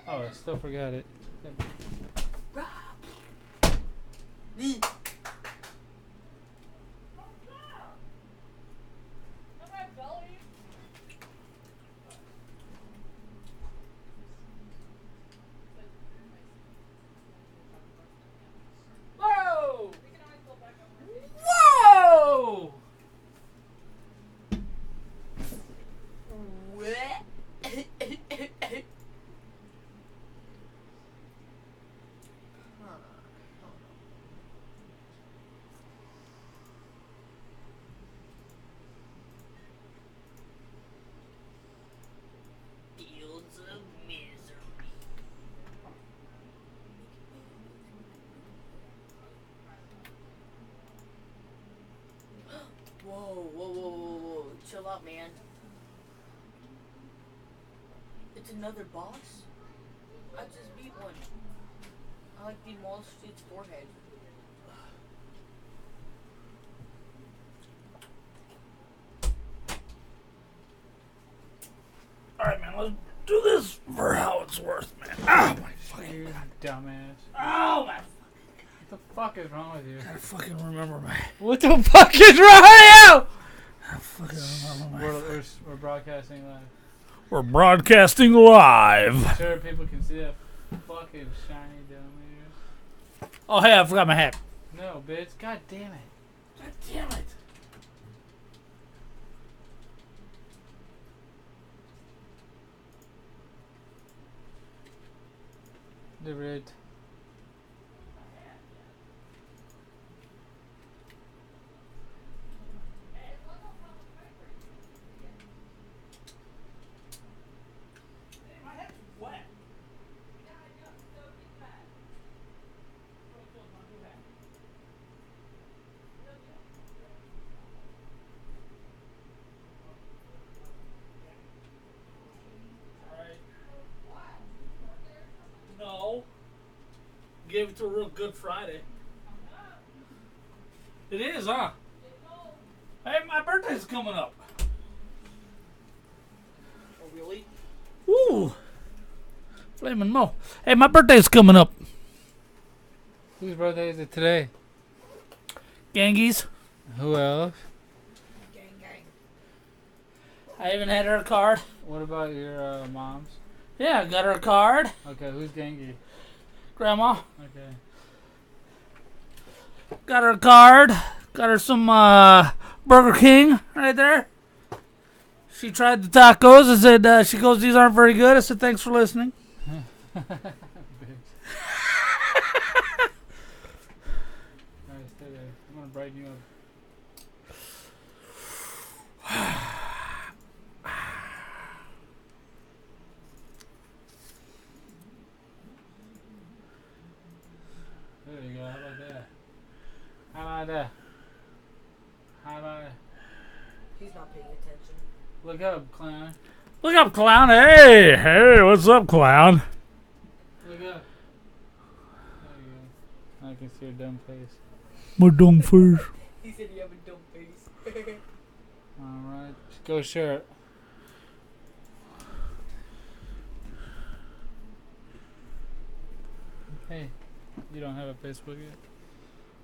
Oh, I still forgot it. Whoa! Whoa! Fields of misery. Whoa. Chill out, man. It's another boss? I just beat one. I like the Wall Street's forehead. Alright, man, let's do this for how it's worth, man. Oh, my fucking You dumbass. Oh, my. What the fuck is wrong with you? I fucking remember my. What the fuck is wrong with you? I fucking remember my. We're broadcasting live. We're broadcasting live. Sure, people can see that fucking shiny dumbass. Oh, hey, I forgot my hat. No, bitch. God damn it. God damn it. The red. My hat's wet. No. Gave it to a real good Friday. It is, huh? Hey, my birthday's coming up. Oh, really? Ooh. Flamin' Mo. Hey, my birthday's coming up. Whose birthday is it today? Gangies. Who else? Gang. I even had her card. What about your mom's? Yeah, I got her card. Okay, who's Gengi? Grandma. Okay. Got her card. Got her some Burger King right there. She tried the tacos. I said, she goes, these aren't very good. I said, thanks for listening. Bitch. Alright, stay there. I'm gonna brighten you up. There you go. How about that? How about that? How about that? He's not paying attention. Look up, clown. Look up, clown. Hey, what's up, clown? Look up. There you go. I can see your dumb face. My dumb face. He said you have a dumb face. Alright. Go share it. Hey, you don't have a Facebook yet?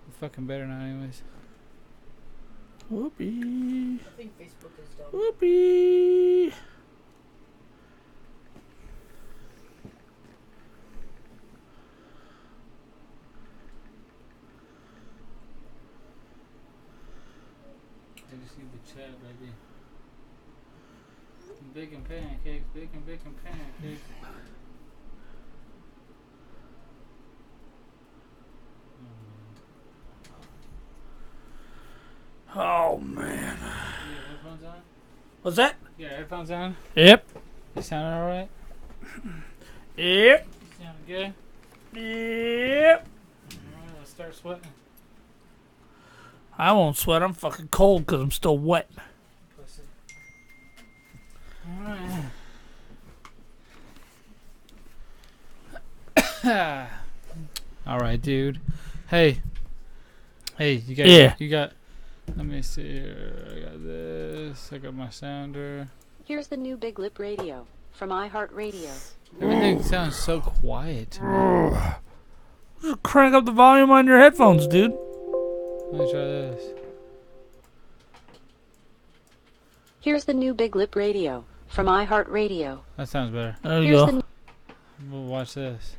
You fucking better not anyways. Whoopee. I think Facebook is dumb. Whoopee. I just need the chat, baby. Bacon pancakes, bacon pancakes. Oh, man. You got headphones on? What's that? You got headphones on? Yep. You sounding alright? Yep. You sounding good? Yep. Alright, let's start sweating. I won't sweat. I'm fucking cold because I'm still wet. Pussy. Alright. Alright, dude. Hey, you got. Yeah. You got. Let me see here. I got this. I got my sounder. Here's the new Big Lip Radio. from iHeartRadio. Everything sounds so quiet. Just crank up the volume on your headphones, dude. Let me try this. Here's the new Big Lip Radio from iHeartRadio. That sounds better. There you Here's go. the We'll watch this.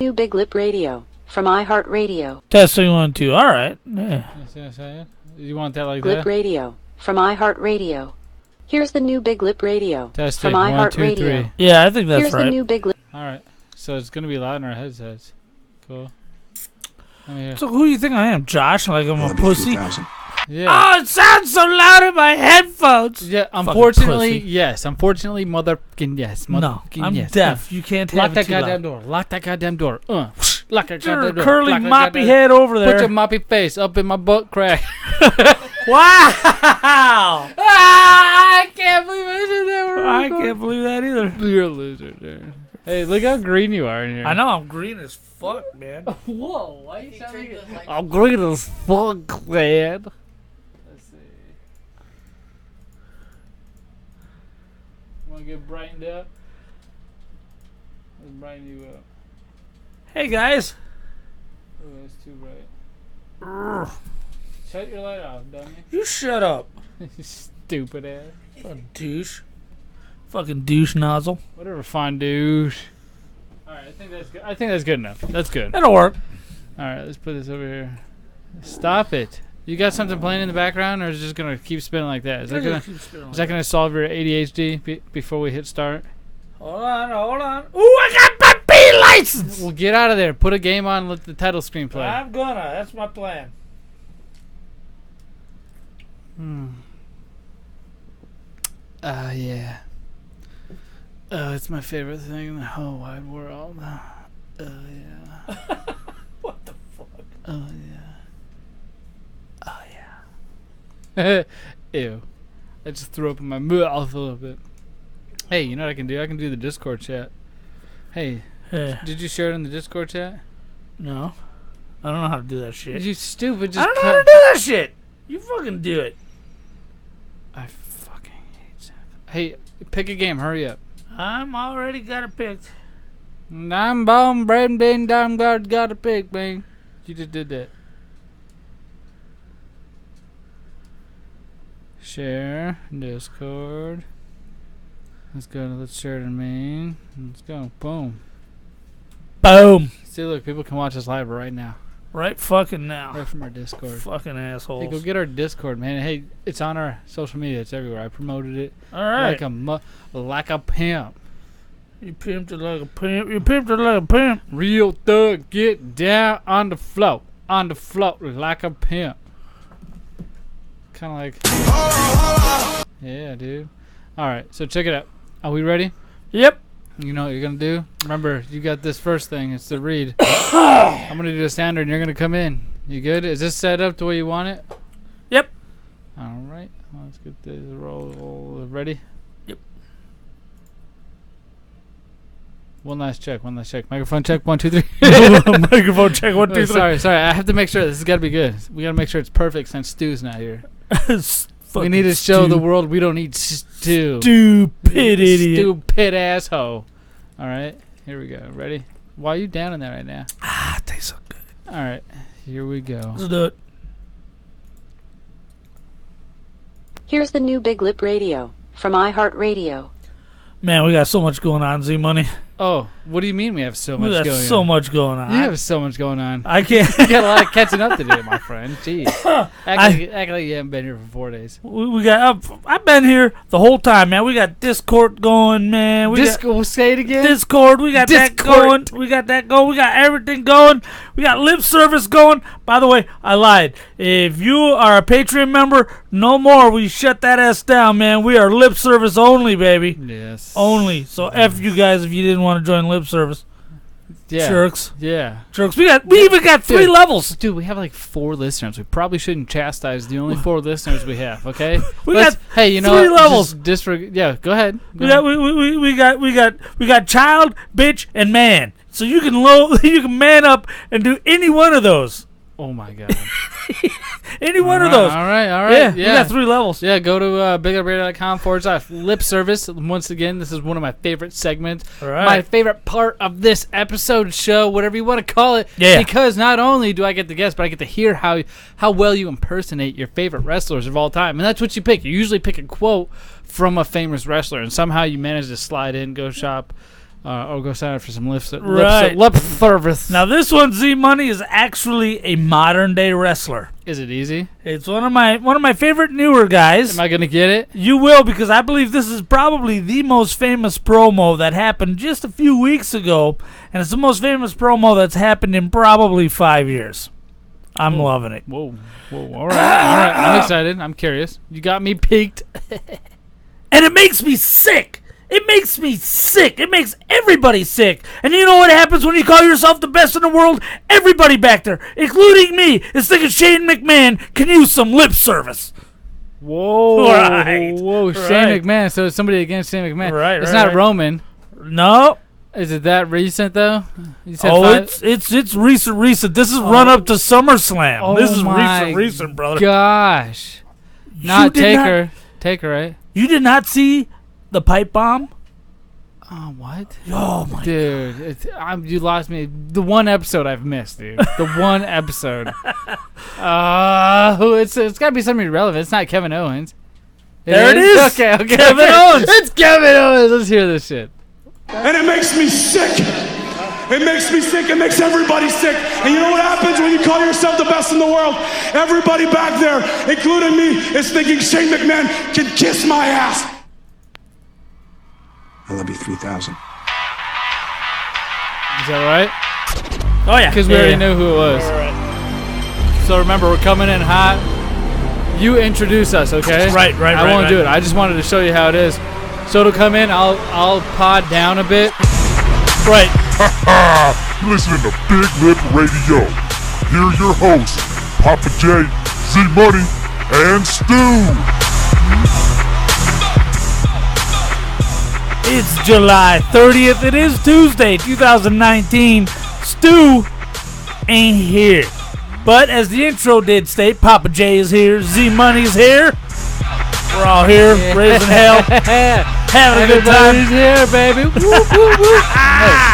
new Big Lip Radio from iHeartRadio. Testing 1, 2. All right. Yeah. You see what I'm saying? You want that like Lip that? Radio from iHeartRadio. Here's the new Big Lip Radio Testing. from 1, 2, 3. iHeartRadio. Yeah, I think that's Here's right. the new Big Lip. Alright. So it's going to be loud in our headsets. Cool. Let me hear. So who do you think I am, Josh? Like I'm a pussy? Yeah. Oh, it sounds so loud in my headphones. Yeah, Fucking unfortunately, pussy. yes. Unfortunately, motherfucking yes. No, Motherfucking I'm yes. deaf. You can't Lock have that it too loud. goddamn door. Lock that goddamn door. Lock that Your goddamn door. curly Lock that moppy goddamn- head over Put your there. moppy face up in my butt crack. Wow! I can't believe I said that. I can't believe that either. You're a loser, dude. Hey, look how green you are in here. I know I'm green as fuck, man. Whoa, why you He sound turned like the light- I'm green as fuck, man. Let's see. Want to get brightened up? Let's brighten you up. Hey guys. Oh, that's too bright. Shut your light off, dummy. You shut up. Stupid ass. Fucking douche. Fucking douche nozzle. Whatever, fine douche. Alright, I think that's good. I think that's good enough. That's good. That'll work. Alright, let's put this over here. Stop it. You got something playing in the background, or is it just gonna keep spinning like that? Is that gonna solve your ADHD before we hit start? Hold on. Ooh, I got my B license! Well, get out of there. Put a game on. Let the title screen play. I'm gonna. That's my plan. Yeah. Oh, it's my favorite thing in the whole wide world. Oh, yeah. What the fuck? Oh, yeah. Oh, yeah. Ew. I just threw up in my mouth a little bit. Hey, you know what I can do? I can do the Discord chat. Hey, did you share it in the Discord chat? No. I don't know how to do that shit. You stupid. I Just don't know how to do that shit. You fucking do it. I fucking hate Zach. Hey, pick a game. Hurry up. I'm already got it picked. I'm bomb, brain, ding, dong, got a pick, man. You just did that. Share Discord. Let's go. Let's share it in main. Let's go. Boom. Boom. See, look, people can watch us live right now, Right fucking now. right from our Discord. Fucking Hey, assholes. go get our Discord, man. Hey, it's on our social media. It's everywhere. I promoted it All right. like a pimp. You pimped it like a pimp. You pimped it like a pimp. Real thug, get down on the floor like a pimp. Kind of like, yeah, dude. All right, so check it out. Are we ready? Yep. You know what you're gonna do? Remember, you got this first thing. It's the read. I'm gonna do the standard, and you're gonna come in. You good? Is this set up the way you want it? Yep. All right. Let's get this roll. Ready? Yep. One last check. Microphone check. 1, 2, 3. Microphone check. 1, 2, 3. Sorry. I have to make sure this has got to be good. We got to make sure it's perfect since Stu's not here. We need to show the world we don't need Stu. Stupid idiot. Stupid asshole. All right, here we go. Ready? Why are you down in that right now? Ah, it tastes so good. All right, here we go. Let's do it. Here's the new Big Lip Radio from iHeartRadio. Man, we got so much going on, Z-Money. Oh, what do you mean we have so We much got going so on? much going on. You have so much going on. I can't. You got a lot of catching up to do, my friend. Jeez. Act like you haven't been here for 4 days. We got. I've been here the whole time, man. We got Discord going, man. Say it again. Discord. We got that going. Discord. We got that going. We got everything going. We got lip service going. By the way, I lied. If you are a Patreon member, no more. We shut that ass down, man. We are lip service only, baby. Yes. Only. So F you guys if you didn't want to join lip service. Yeah. Jerks. Yeah. Jerks. We even got 3 levels. Dude, we have like 4 listeners. We probably shouldn't chastise the only 4 listeners we have. Okay. We got Hey, you know 3 what? levels. Just yeah. Go ahead. We got child, bitch, and man. So you can you can man up and do any one of those, Oh my god. Any one of those. All right. Yeah, we got 3 levels. Yeah, go to biglipradio.com/lip service. Once again, this is one of my favorite segments. All right. My favorite part of this episode, show, whatever you want to call it. Yeah. Because not only do I get to guess, but I get to hear how well you impersonate your favorite wrestlers of all time. And that's what you pick. You usually pick a quote from a famous wrestler, and somehow you manage to slide in, go shop, or go sign up for some lip service. Now this one, Z Money, is actually a modern day wrestler. Is it easy? It's one of my favorite newer guys. Am I gonna get it? You will, because I believe this is probably the most famous promo that happened just a few weeks ago, and it's the most famous promo that's happened in probably 5 years. I'm loving it. Whoa. All right. I'm excited. I'm curious. You got me peaked. And it makes me sick. It makes me sick. It makes everybody sick. And you know what happens when you call yourself the best in the world? Everybody back there, including me, is thinking Shane McMahon can use some lip service. Whoa. Right. Whoa. Shane McMahon. So it's somebody against Shane McMahon. Right. It's not Roman. No. Is it that recent, though? You said it's recent. This is run up to SummerSlam. Oh this is my recent, brother. Gosh. Not Taker. Taker, right? You did not see the pipe bomb? Oh, what? Oh, my dude, you lost me. The one episode I've missed, dude. The one episode. It's got to be something relevant. It's not Kevin Owens. There it is. Okay. Kevin Owens. It's Kevin Owens. Let's hear this shit. And it makes me sick. It makes me sick. It makes everybody sick. And you know what happens when you call yourself the best in the world? Everybody back there, including me, is thinking Shane McMahon can kiss my ass. I love you 3,000. Is that right? Oh, yeah. Because we already knew who it was. Right. So remember, we're coming in hot. You introduce us, okay? Right. I won't do it. I just wanted to show you how it is. So to come in, I'll pod down a bit. Right. You're listening to Big Lip Radio. Here are your hosts, Papa J, Z Money, and Stu. It's July 30th. It is Tuesday, 2019. Stu ain't here. But as the intro did state, Papa J is here. Z Money's here. We're all here, raising hell, having a good time. Everybody's here, baby. Woo, woo, woo.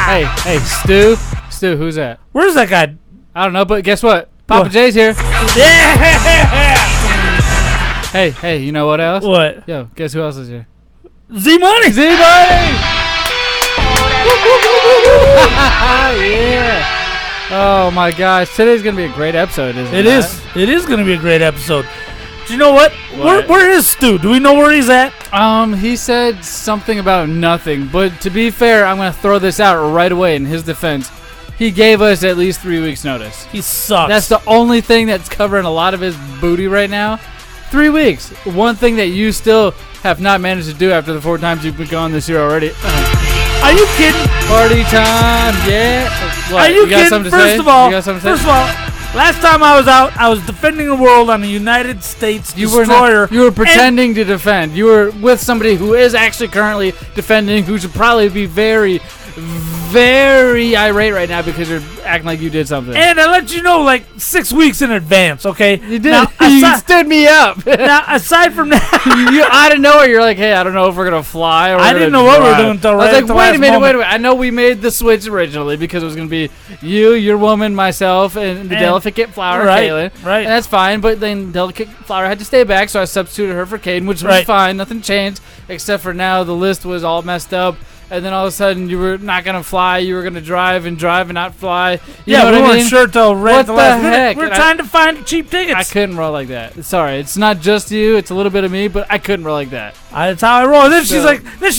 Hey, Stu, who's that? Where's that guy? I don't know, but guess what? Papa What? J's here. Yeah! Hey, you know what else? What? Yo, guess who else is here? Z Money! Z-Money! Yeah. Oh my gosh, today's gonna be a great episode, isn't it? It is. It is going to be a great episode. Do you know what? What? Where is Stu? Do we know where he's at? He said something about nothing, but to be fair, I'm gonna throw this out right away in his defense. He gave us at least 3 weeks notice. He sucks. That's the only thing that's covering a lot of his booty right now. 3 weeks. One thing that you still have not managed to do after the 4 times you've been gone this year already. Are you kidding? Party time, yeah. What, Are you got kidding? something to say? First of all, You got something to say? last time I was out, I was defending the world on a United States destroyer. You were pretending to defend. You were with somebody who is actually currently defending, who should probably be very, very irate right now because you're acting like you did something. And I let you know like 6 weeks in advance, okay? You did. Now, You stood me up. now, aside from that, You out of nowhere, you're like, hey, I don't know if we're gonna fly or I didn't know what we were doing until right I at was the like, wait a last minute. moment. I know we made the switch originally because it was gonna be you, your woman, myself, and the delicate flower, right, Kaylin. right. And that's fine. But then delicate flower had to stay back, so I substituted her for Caden, which was Right. fine. Nothing changed except for now the list was all messed up. And then all of a sudden you were not gonna fly. You were gonna drive and not fly. You know what we I weren't mean? sure till right What at the the last minute. heck? We're And trying to find cheap I tickets. couldn't roll like that. Sorry, it's not just you. It's a little bit of me, but I couldn't roll like that. That's how I roll. And then she's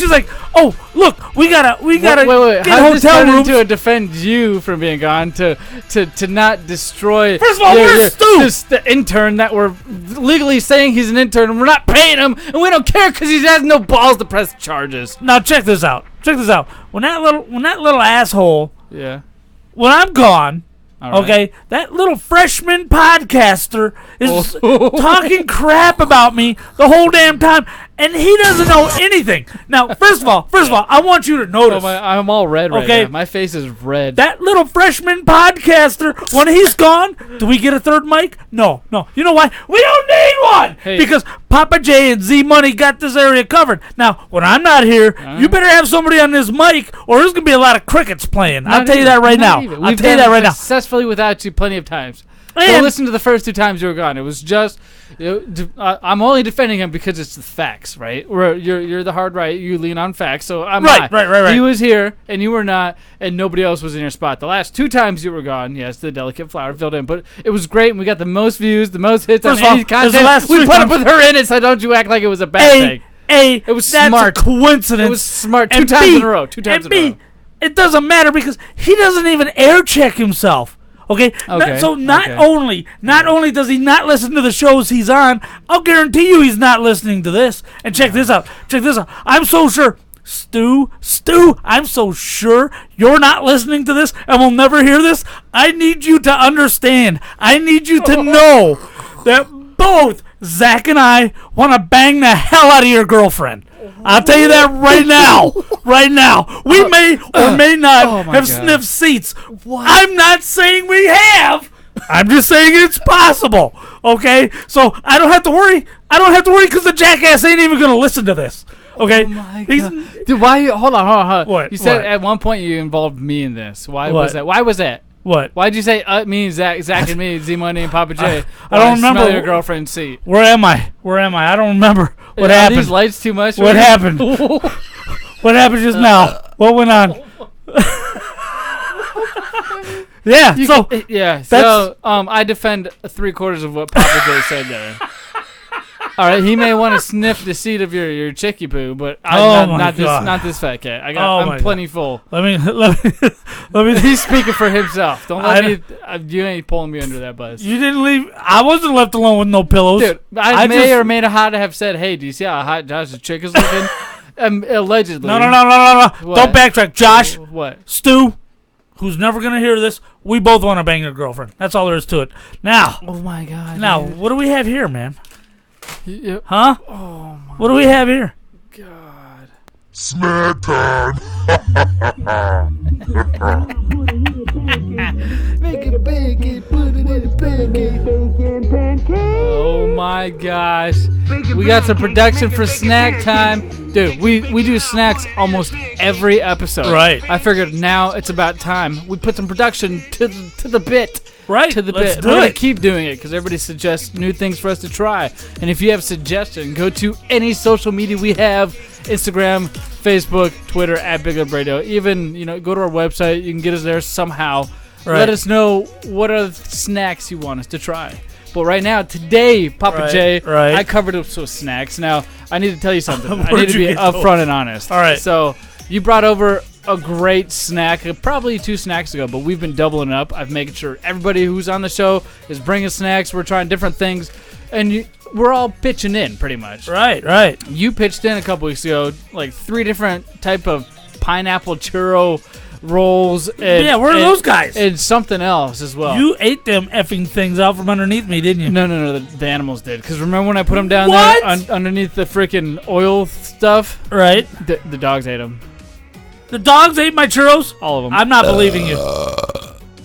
like, oh, look, we gotta Wait. get How did this hotel turn rooms. into a defend you from being gone to not destroy? First of all, where's Stu? the intern that we're legally saying he's an intern, and we're not paying him, and we don't care because he has no balls to press charges. Now check this out. When that little asshole, Yeah. when I'm gone, All right. okay, that little freshman podcaster is Oh. talking crap about me the whole damn time, and he doesn't know anything. Now, first of all, I want you to notice. I'm all red right Okay. now. My face is red. That little freshman podcaster, when he's gone, do we get a third mic? No. You know why? We don't need one! Hey. Because Papa J and Z Money got this area covered. Now, when I'm not here, you better have somebody on this mic, or there's going to be a lot of crickets playing. I'll tell you that right now. I'll tell you that right now. Successfully without you plenty of times. Go listen to the first 2 times you were gone. It was just, I'm only defending him because it's the facts, right? You're the hard right. You lean on facts, so I'm not. Right. He was here, and you were not, and nobody else was in your spot. The last 2 times you were gone, yes, the delicate flower filled in, but it was great, and we got the most views, the most hits on any content. We put up with her in it, so don't you act like it was a bad thing. It was smart. That's a coincidence. It was smart. 2 times in a row. 2 times in a row. It doesn't matter because he doesn't even air check himself. Okay. So not only does he not listen to the shows he's on, I'll guarantee you he's not listening to this. And check this out. I'm so sure, Stu, I'm so sure you're not listening to this and will never hear this. I need you to understand. I need you to know that both Zach and I want to bang the hell out of your girlfriend. I'll tell you that right now. Right now. We may or may not have sniffed seats. What? I'm not saying we have. I'm just saying it's possible. Okay? So I don't have to worry. Because the jackass ain't even going to listen to this. Okay? Oh my God. Dude, why? Hold on. What? You said at one point you involved me in this. Why was that? What? Why'd you say me, Zach and me, Z Money and Papa J? I don't remember. Smell your girlfriend's seat. Where am I? I don't remember what happened. Are these lights too much? What happened? What happened just now? What went on? So I defend 3/4 of what Papa J said there. All right, he may want to sniff the seat of your chickie poo, but not this fat cat. I'm plenty full. Let me. He's speaking for himself. Don't let me. You ain't pulling me under that bus. You didn't leave. I wasn't left alone with no pillows. Dude, I may or may not have said, "Hey, do you see how hot Josh's chick is looking?" Allegedly. No. Don't backtrack, Josh. What? Stu, who's never gonna hear this. We both want to bang your girlfriend. That's all there is to it. Now. Oh my God. Now, dude. What do we have here, man? Yep. Huh? Oh my. What do we have here? God. Smack time. Make it bacon, put it in a pancake. Oh my gosh. We got some production for snack time. Dude, we do snacks almost every episode. Right. I figured now it's about time. We put some production to the bit. Right. To the Let's bit. do We're going it. to keep doing it because everybody suggests new things for us to try. And if you have suggestions, go to any social media we have. Instagram, Facebook, Twitter, at Big Lip Radio. Even, go to our website. You can get us there somehow. Right. Let us know what are the snacks you want us to try. But right now, today, Papa J, I covered up with snacks. Now, I need to tell you something. I need to be upfront and honest. All right. So, you brought over a great snack, probably 2 snacks ago, but we've been doubling it up. I've making sure everybody who's on the show is bringing snacks. We're trying different things. And we're all pitching in, pretty much. Right. You pitched in a couple weeks ago, like 3 different type of pineapple churro rolls. And, where are those guys? And something else as well. You ate them effing things out from underneath me, didn't you? No. The animals did. Because remember when I put them down there underneath the freaking oil stuff? Right. The dogs ate them. The dogs ate my churros? All of them. I'm not believing you.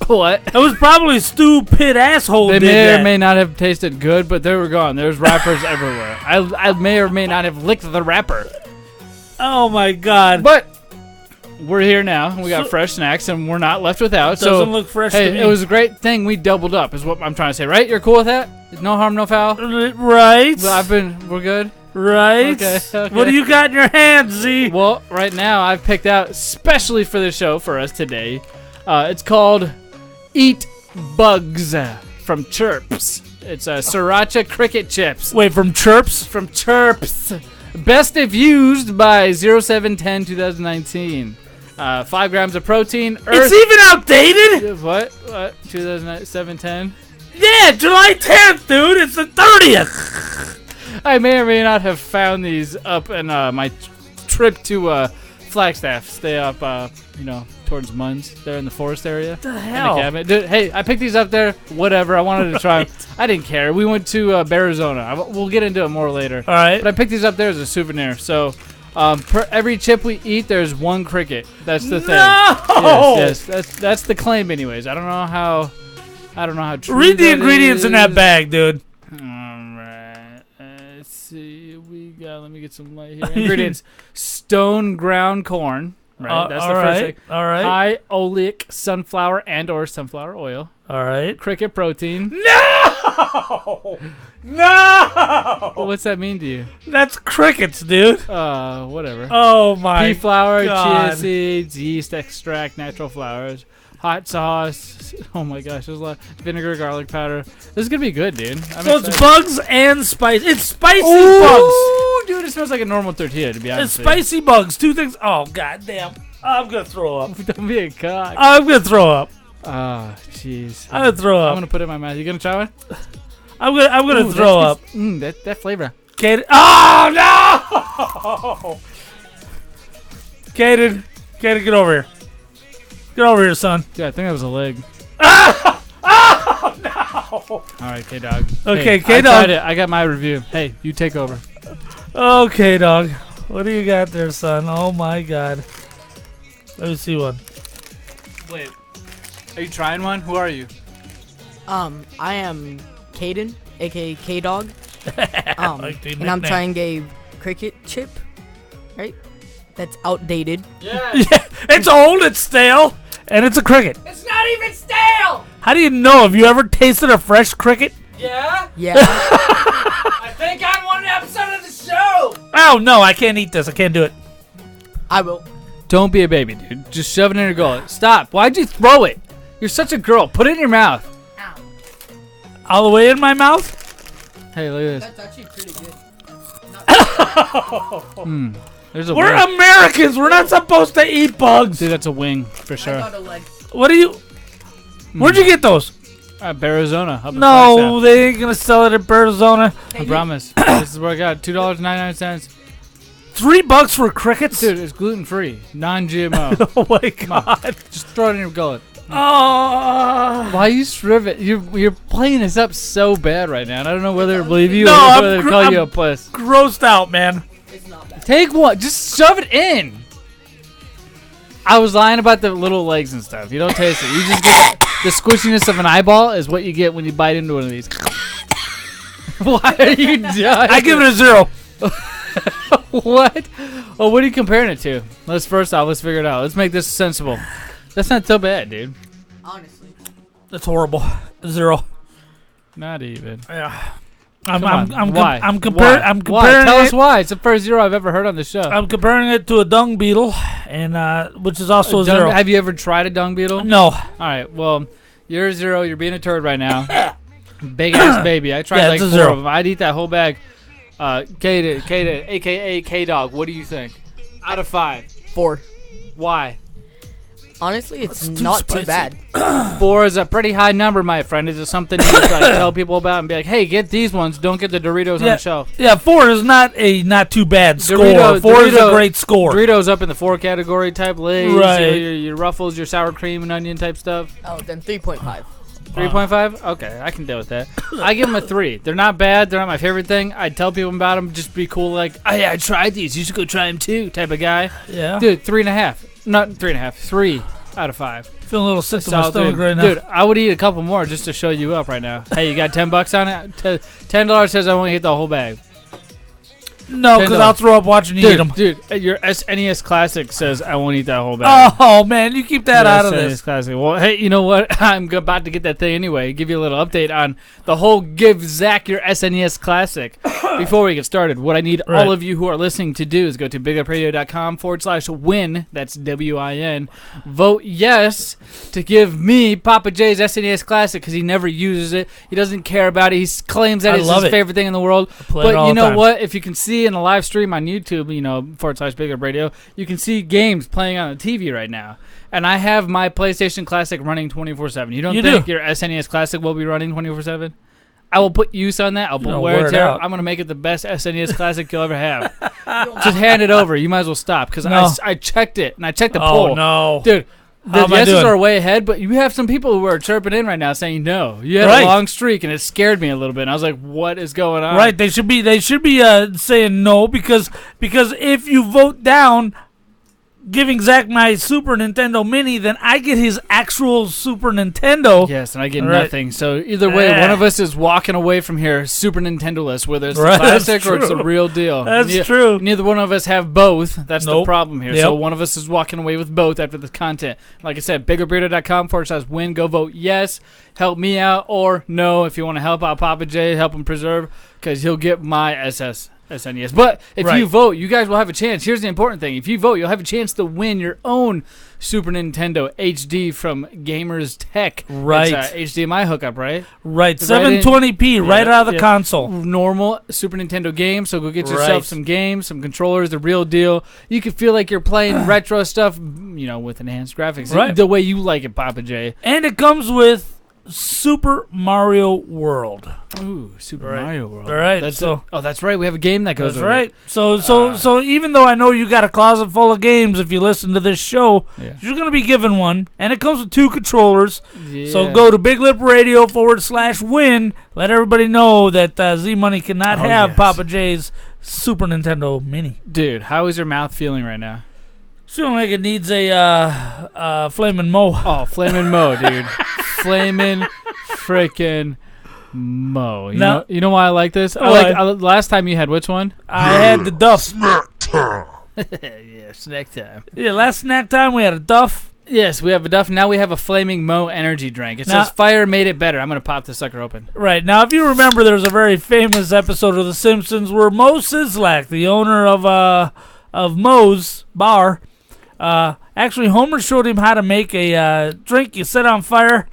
What? It was probably stupid asshole. They may or may not have tasted good, but they were gone. There's wrappers everywhere. I may or may not have licked the wrapper. Oh my God. But we're here now. We got fresh snacks, and we're not left without. Doesn't look fresh to me. It was a great thing we doubled up, is what I'm trying to say, right? You're cool with that? No harm, no foul? Right. We're good? Right. Okay. What do you got in your hands, Z? Well, right now I've picked out, especially for the show for us today, it's called Eat Bugs from Chirps. It's sriracha cricket chips. Wait, from Chirps? From Chirps. Best if used by 07/10/2019. 5 grams of protein. It's even outdated? What? 2007/10? Yeah, July 10th, dude. It's the 30th. I may or may not have found these up in my trip to Flagstaff. Stay up, towards Munns. There in the forest area. The In the hell? cabin. Dude, hey, I picked these up there. Whatever. I wanted to try 'em. I didn't care. We went to Arizona. We'll get into it more later. All right. But I picked these up there as a souvenir. So per every chip we eat, there's one cricket. That's the thing. No! Yes. That's the claim, anyways. I don't know how true Read the that ingredients in that is. bag, dude. Alright, let's see. Let me get some light here. Ingredients: stone ground corn. Right, that's the first thing. All right. High oleic sunflower and/or sunflower oil. All right. Cricket protein. No! No! Well, what's that mean to you? That's crickets, dude. Whatever. Oh my Pea flour, God. chia seeds, yeast extract, natural flowers, hot sauce. Oh my gosh, there's a lot. Vinegar, garlic powder. This is gonna be good, dude. I'm So it's excited. bugs and spice. It's spicy bugs. Ooh, dude, it smells like a normal tortilla, to be It's honest. with spicy bugs. Two things. Oh god damn. I'm gonna throw up. you. Don't be a cock. I'm gonna throw up. Ah, jeez. I'm gonna throw I'm up. gonna put it in my mouth. You gonna try one? I'm gonna Ooh, throw up. That flavor. Kaden. Oh no! Kaden, get over here. Get over here, son. Dude, I think that was a leg. Oh no! All right, K-Dog. Okay, I K-Dog. tried it. I got my review. Hey, you take over. Okay, dog. What do you got there, son? Oh my god. Let me see one. Wait. Are you trying one? Who are you? I am Caden, aka K-Dog. Like the And I'm nickname. trying a cricket chip, right? That's outdated. Yeah. Yeah, it's old, it's stale, and it's a cricket. It's not even stale. How do you know? Have you ever tasted a fresh cricket? Yeah. Yeah. I think I'm one episode of the show. Oh no, I can't eat this. I can't do it. I will. Don't be a baby, dude. Just shove it in your gullet. Stop. Why'd you throw it? You're such a girl. Put it in your mouth. Ow. All the way in my mouth? Hey, look at this. That's actually pretty good. There's a We're wing. Americans. We're not supposed to eat bugs. Dude, that's a wing for I sure. got a leg. What are you? Where'd you get those? Arizona. Up in No, Flagstaff. they ain't gonna sell it in Arizona. I promise. This is what I got. $2.99. $3 for crickets? Dude, it's gluten free, non-GMO. Oh my god. Just throw it in your gullet. Oh. Why you shriv it? You're playing this up so bad right now. And I don't know whether to believe you No, or whether I'm to call you I'm- a puss. Grossed out, man. It's not bad. Take one. Just shove it in. I was lying about the little legs and stuff. You don't taste it. You just get the squishiness of an eyeball is what you get when you bite into one of these. Why are you dying? I give it a 0. What? Oh, what are you comparing it to? Let's figure it out. Let's make this sensible. That's not so bad, dude. Honestly. That's horrible. 0. Not even. Yeah. Come on. I'm Why? comparing. Why? I'm Why? comparing Tell it. us why. It's the first zero I've ever heard on the show. I'm comparing it to a dung beetle, and which is also a 0. Have you ever tried a dung beetle? No. All right. Well, you're a 0. You're being a turd right now. Big ass baby. I tried Yeah, like it's a 4 0. of them. I'd eat that whole bag. Kata, aka K Dog. What do you think? Out of 5. 4. Why? Honestly, it's too not spicy. too bad. 4 is a pretty high number, my friend. Is it something you like, tell people about and be like, hey, get these ones. Don't get the Doritos on Yeah. the shelf. Yeah, 4 is not too bad score. Dorito- 4 is a Dorito- great score. Doritos up in the 4 category type Lay's, Right. your Ruffles, your sour cream and onion type stuff. Oh, then 3.5. 3.5? Okay, I can deal with that. I give them a 3. They're not bad. They're not my favorite thing. I'd tell people about them. Just be cool, like, oh yeah, I tried these. You should go try them too, type of guy. Yeah. Dude, 3.5. Not 3.5. 3 out of 5. Feeling a little sick to my Solid, stomach dude. right now. Dude, I would eat a couple more just to show you up right now. Hey, you got $10 on it? $10 says I won't eat the whole bag. No, because I'll throw up watching you eat them. Dude, your SNES Classic says I won't eat that whole bag. Oh, man, you keep that Your out of SNES this. Classic. Well, hey, you know what? I'm about to get that thing anyway. Give you a little update on the whole give Zach your SNES Classic. Before we get started, what I need Right. all of you who are listening to do is go to bigupradio.com/win. That's WIN. Vote yes to give me Papa J's SNES Classic because he never uses it. He doesn't care about it. He claims that I it's love his it. favorite thing in the world. play it But all you the know time. what? If you can see in the live stream on YouTube, /Big Up Radio, you can see games playing on the TV right now. And I have my PlayStation Classic running 24/7. You don't You think do. your SNES Classic will be running 24/7? I will put use on that. I'll put You're gonna wear wear and it tear. out. I'm gonna make it the best SNES Classic you'll ever have. Just hand it over. You might as well stop because No. I checked it and I checked the Oh, poll. no. Dude, The am I yeses doing? are way ahead, but you have some people who are chirping in right now saying no. You had Right. a long streak, and it scared me a little bit. And I was like, "What is going on?" Right, they should be saying no because if you vote down giving Zach my Super Nintendo Mini, then I get his actual Super Nintendo. Yes, and I get Right. nothing. So either way, Yeah. one of us is walking away from here Super Nintendo-less, whether it's Right, the classic that's or it's the true. real deal. That's true. Neither one of us have both. That's the Nope. problem here. Yep. So one of us is walking away with both after the content. Like I said, biggerbearder.com/win. Go vote yes. Help me out, or no if you want to help out Papa J, help him preserve, because he'll get my SNES. But if Right. you vote, you guys will have a chance. Here's the important thing. If you vote, you'll have a chance to win your own Super Nintendo HD from Gamers Tech. Right. It's a HDMI hookup, right? Right, in. 720p right out of the Yeah. console. Normal Super Nintendo game, so go get yourself Right. some games, some controllers, the real deal. You can feel like you're playing retro stuff, with enhanced graphics. Right. The way you like it, Papa J. And it comes with Super Mario World. Ooh, Super Right. Mario World. All right, That's so- that's right. We have a game that goes That's with it. right. So even though I know you got a closet full of games, if you listen to this show, Yeah. you're going to be given one, and it comes with 2 controllers. So Yeah. go to Big Lip Radio /win. Let everybody know that Z Money cannot Oh, have yes. Papa J's Super Nintendo Mini. Dude, how is your mouth feeling right now? Feeling like it needs a Flamin' Mo. Oh, Flamin' Mo, dude. Flamin' freaking Mo. You know why I like this? Last time you had which one? I had the Duff. Snack time. Yeah, snack time. Yeah, last snack time we had a Duff. Yes, we have a Duff. Now we have a Flaming Mo energy drink. It Now- says fire made it better. I'm going to pop this sucker open. Right. Now, if you remember, there's a very famous episode of The Simpsons where Mo Sislak, the owner of Mo's Bar, actually Homer showed him how to make a drink you set on fire,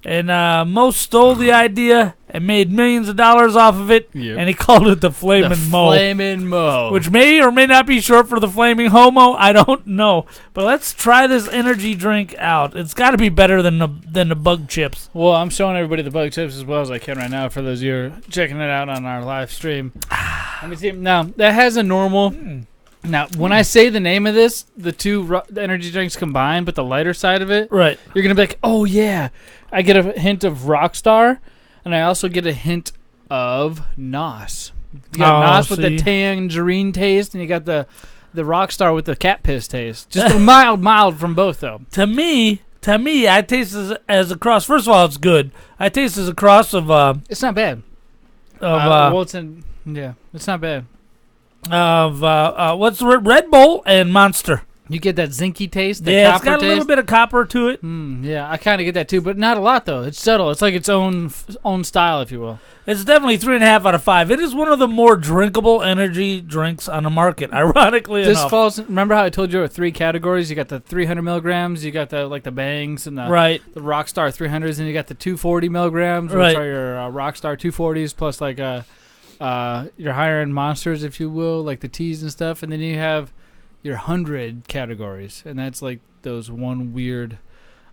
and Mo stole the idea and made millions of dollars off of it, Yep. and he called it the Flamin' Mo. Flamin' Mo. Which may or may not be short for the Flaming Homo. I don't know. But let's try this energy drink out. It's got to be better than the bug chips. Well, I'm showing everybody the bug chips as well as I can right now for those of you who are checking it out on our live stream. Let me see. Now, that has a normal... Now, when I say the name of this, the two energy drinks combined, but the lighter side of it, Right. you're going to be like, oh, yeah. I get a hint of Rockstar, and I also get a hint of NOS. You got NOS with the tangerine taste, and you got the Rockstar with the cat piss taste. Just a mild from both, though. To me, I taste it as a cross. First of all, it's good. I taste it as a cross of It's not bad. It's not bad. What's the Red Bull and Monster. You get that zinky taste, the Yeah, copper it's got a taste. little bit of copper to it. Yeah, I kind of get that too, but not a lot though. It's subtle. It's like its own style, if you will. It's definitely 3.5 out of 5. It is one of the more drinkable energy drinks on the market. Ironically This enough. falls. Remember how I told you there were 3 categories? You got the 300 milligrams, you got the bangs and the Right. the Rockstar 300s, and you got the 240 milligrams, which Right. are your Rockstar 240s plus like your higher end monsters, if you will, like the teas and stuff, and then you have your 100 categories, and that's like those one weird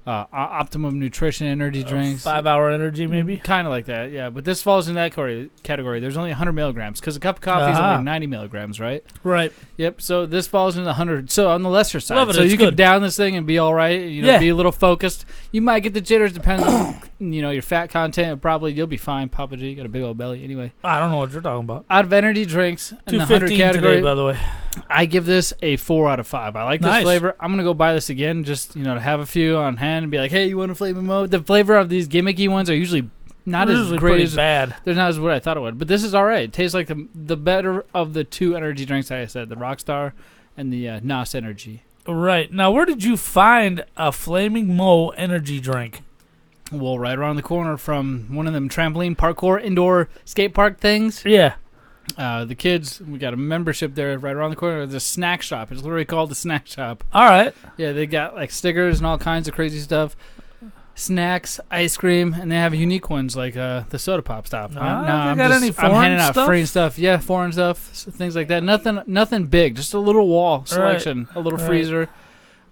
optimum nutrition energy drinks. 5-hour energy, maybe. Kind of like that, yeah. But this falls in that category. There's only 100 milligrams because a cup of coffee is only 90 milligrams, right? Right. Yep. So this falls in the 100. So on the lesser side. Love it, So it's you good. can down this thing and be all right. Yeah. Be a little focused. You might get the jitters. Depends on your fat content. Probably you'll be fine. Papa G, you got a big old belly. Anyway, I don't know what you're talking about. out of energy drinks in the 100 215 category, today, by the way. I give this a 4 out of 5. I like this Nice. flavor. I'm gonna go buy this again, just to have a few on hand and be like, hey, you want a flavor mode? The flavor of these gimmicky ones are usually not as Usually great pretty as bad. they're not as what I thought it would. But this is all right. It tastes like the better of the 2 energy drinks I said, the Rockstar and the NOS Energy. Right. Now, where did you find a Flaming Mo energy drink? Well, right around the corner from one of them trampoline parkour indoor skate park things. Yeah. The kids, we got a membership there right around the corner. There's a snack shop. It's literally called the snack shop. All right. Yeah, they got like stickers and all kinds of crazy stuff. Snacks, ice cream, and they have unique ones like the soda pop stop. They I'm got any I'm foreign handing out stuff? free stuff. Yeah, foreign stuff, things like that. Nothing big, just a little wall selection, a little Right. freezer.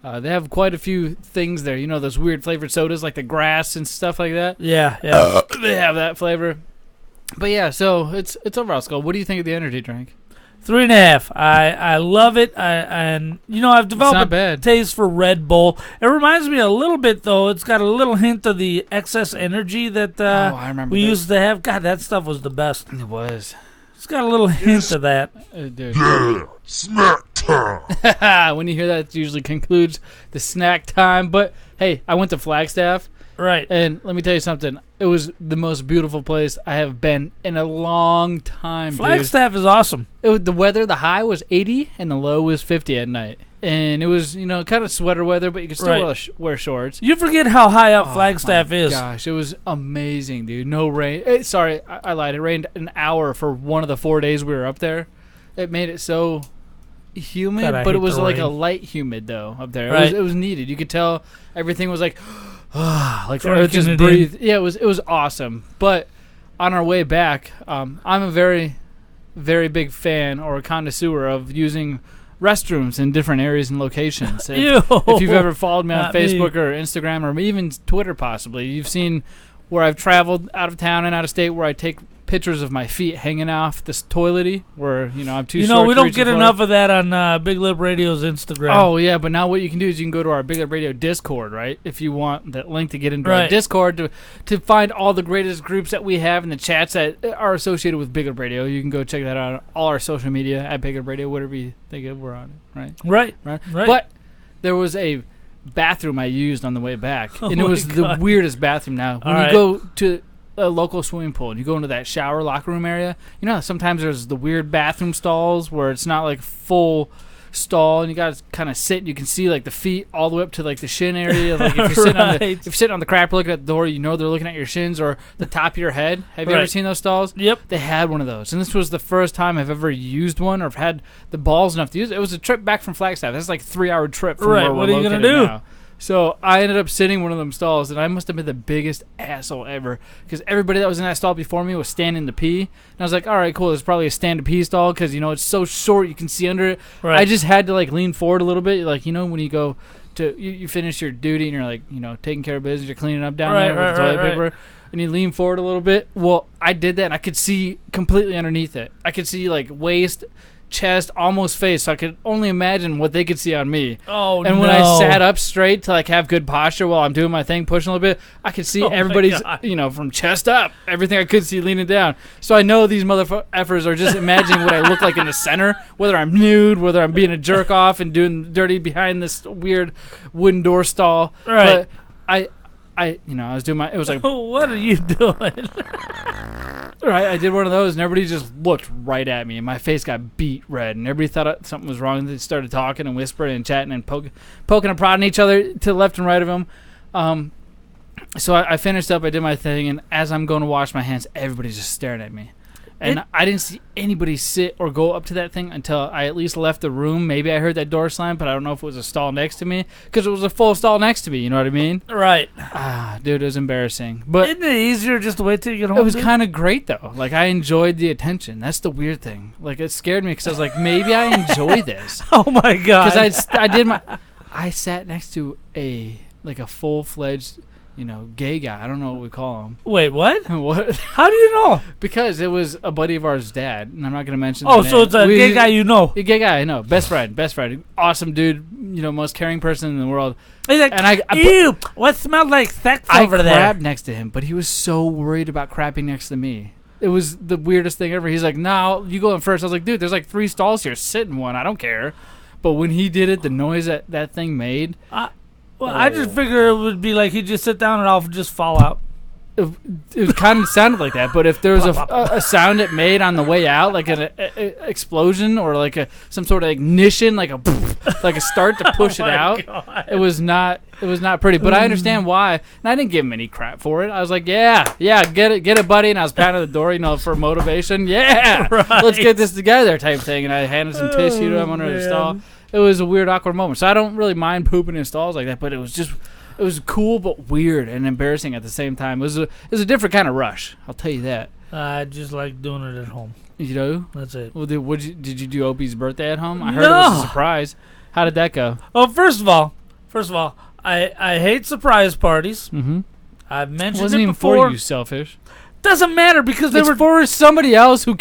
They have quite a few things there. Those weird flavored sodas like the grass and stuff like that. Yeah, yeah. They have that flavor. But yeah, so it's overall skull. What do you think of the energy drink? 3.5. I love it. And I've developed not a bad. taste for Red Bull. It reminds me a little bit, though. It's got a little hint of the excess energy that I remember we that. used to have. God, that stuff was the best. It was. It's got a little hint of that. Dude. Yeah, smack time. When you hear that, it usually concludes the snack time. But, hey, I went to Flagstaff. Right. And let me tell you something. It was the most beautiful place I have been in a long time, Flagstaff is awesome. The weather, the high was 80 and the low was 50 at night. And it was, kind of sweater weather, but you could still wear shorts. You forget how high up Flagstaff is. Gosh, it was amazing, dude. No rain. Sorry, I lied. It rained an hour for one of the 4 days we were up there. It made it so humid, God, I but it hate was the like a rain. light humid, though, up there. Right. It was needed. You could tell everything was like... like the Drinking earth just it breathed. Yeah, it was awesome. But on our way back, I'm a very, very big fan or connoisseur of using restrooms in different areas and locations. If you've ever followed me on Not Facebook me. or Instagram or even Twitter, possibly, you've seen where I've traveled out of town and out of state where I take pictures of my feet hanging off this toilety where, I'm too short we to don't reach get the floor. enough of that on Big Lip Radio's Instagram. Oh, yeah, but now what you can do is you can go to our Big Up Radio Discord, right? If you want that link to get into our Right. Discord to find all the greatest groups that we have and the chats that are associated with Big Up Radio. You can go check that out on all our social media at Big Up Radio, whatever you think we're on it, right? Right. But there was a bathroom I used on the way back, and it my was the God. weirdest bathroom now. When All you right. go to a local swimming pool and you go into that shower locker room area, sometimes there's the weird bathroom stalls where it's not like full stall and you gotta kind of sit and you can see like the feet all the way up to like the shin area. Like if you're sitting Right. if you're sitting on the crapper looking at the door, they're looking at your shins or the top of your head. Have you ever Right. seen those stalls? Yep. They had one of those, and this was the first time I've ever used one or had the balls enough to use it. It was a trip back from Flagstaff. That's like a 3-hour trip from Right, where what we're are you gonna located do? now. So I ended up sitting in one of them stalls, and I must have been the biggest asshole ever because everybody that was in that stall before me was standing to pee. And I was like, all right, cool, there's probably a stand to pee stall because, it's so short you can see under it. Right. I just had to, lean forward a little bit. Like, when you go to, you finish your duty and you're, taking care of business, you're cleaning up down Right, there with the right, toilet right, paper. And you lean forward a little bit. Well, I did that, and I could see completely underneath it. I could see, waist, chest, almost face, so I could only imagine what they could see on me. Oh, And when I sat up straight to have good posture while I'm doing my thing, pushing a little bit, I could see Oh my everybody's, God. from chest up, everything I could see leaning down. So I know these motherfuckers are just imagining what I look like in the center, whether I'm nude, whether I'm being a jerk off and doing dirty behind this weird wooden door stall. Right. But I was doing it was like, What are you doing? right, I did one of those, and everybody just looked right at me, and my face got beat red, and everybody thought something was wrong. They started talking and whispering and chatting and poking and prodding each other to the left and right of them. So I finished up, I did my thing, and as I'm going to wash my hands, everybody's just staring at me. And I didn't see anybody sit or go up to that thing until I at least left the room. Maybe I heard that door slam, but I don't know if it was a stall next to me, because it was a full stall next to me, you know what I mean? Right. Dude, it was embarrassing. But Isn't it easier just to wait till you get home? it was dude? kind of great, though. I enjoyed the attention. That's the weird thing. It scared me because I was like, maybe I enjoy this. Oh my God. Because I sat next to a full-fledged, gay guy. I don't know what we call him. Wait, what? What? How do you know? Because it was a buddy of ours' dad, and I'm not going to mention Oh, the so name. it's a gay guy you know. A gay guy I know. Best friend. Awesome dude. Most caring person in the world. He's like, And I ew, what smelled like sex I over there? crapped next to him, but he was so worried about crapping next to me. It was the weirdest thing ever. He's like, no, you go in first. I was like, dude, there's 3 stalls here. Sit in one. I don't care. But when he did it, the noise that thing made, Well, I just figure it would be like he'd just sit down and I'll just fall out. it kind of sounded like that. But if there was a sound it made on the way out, like an explosion or some sort of ignition, like a start to push it out, God. it was not pretty. But I understand why, and I didn't give him any crap for it. I was like, yeah, get it, buddy. And I was pounding the door, for motivation. Yeah, Right. let's get this together, type thing. And I handed some tissue to him under the man. stall. It was a weird, awkward moment. So I don't really mind pooping in stalls like that, but it was cool but weird and embarrassing at the same time. It was a different kind of rush. I'll tell you that. I just like doing it at home. You know? That's it. Well, did you do Opie's birthday at home? I heard it No. was a surprise. How did that go? Well, first of all, I hate surprise parties. Mm-hmm. I've It mentioned wasn't it even before. for you, selfish. doesn't matter because they It's were for somebody else who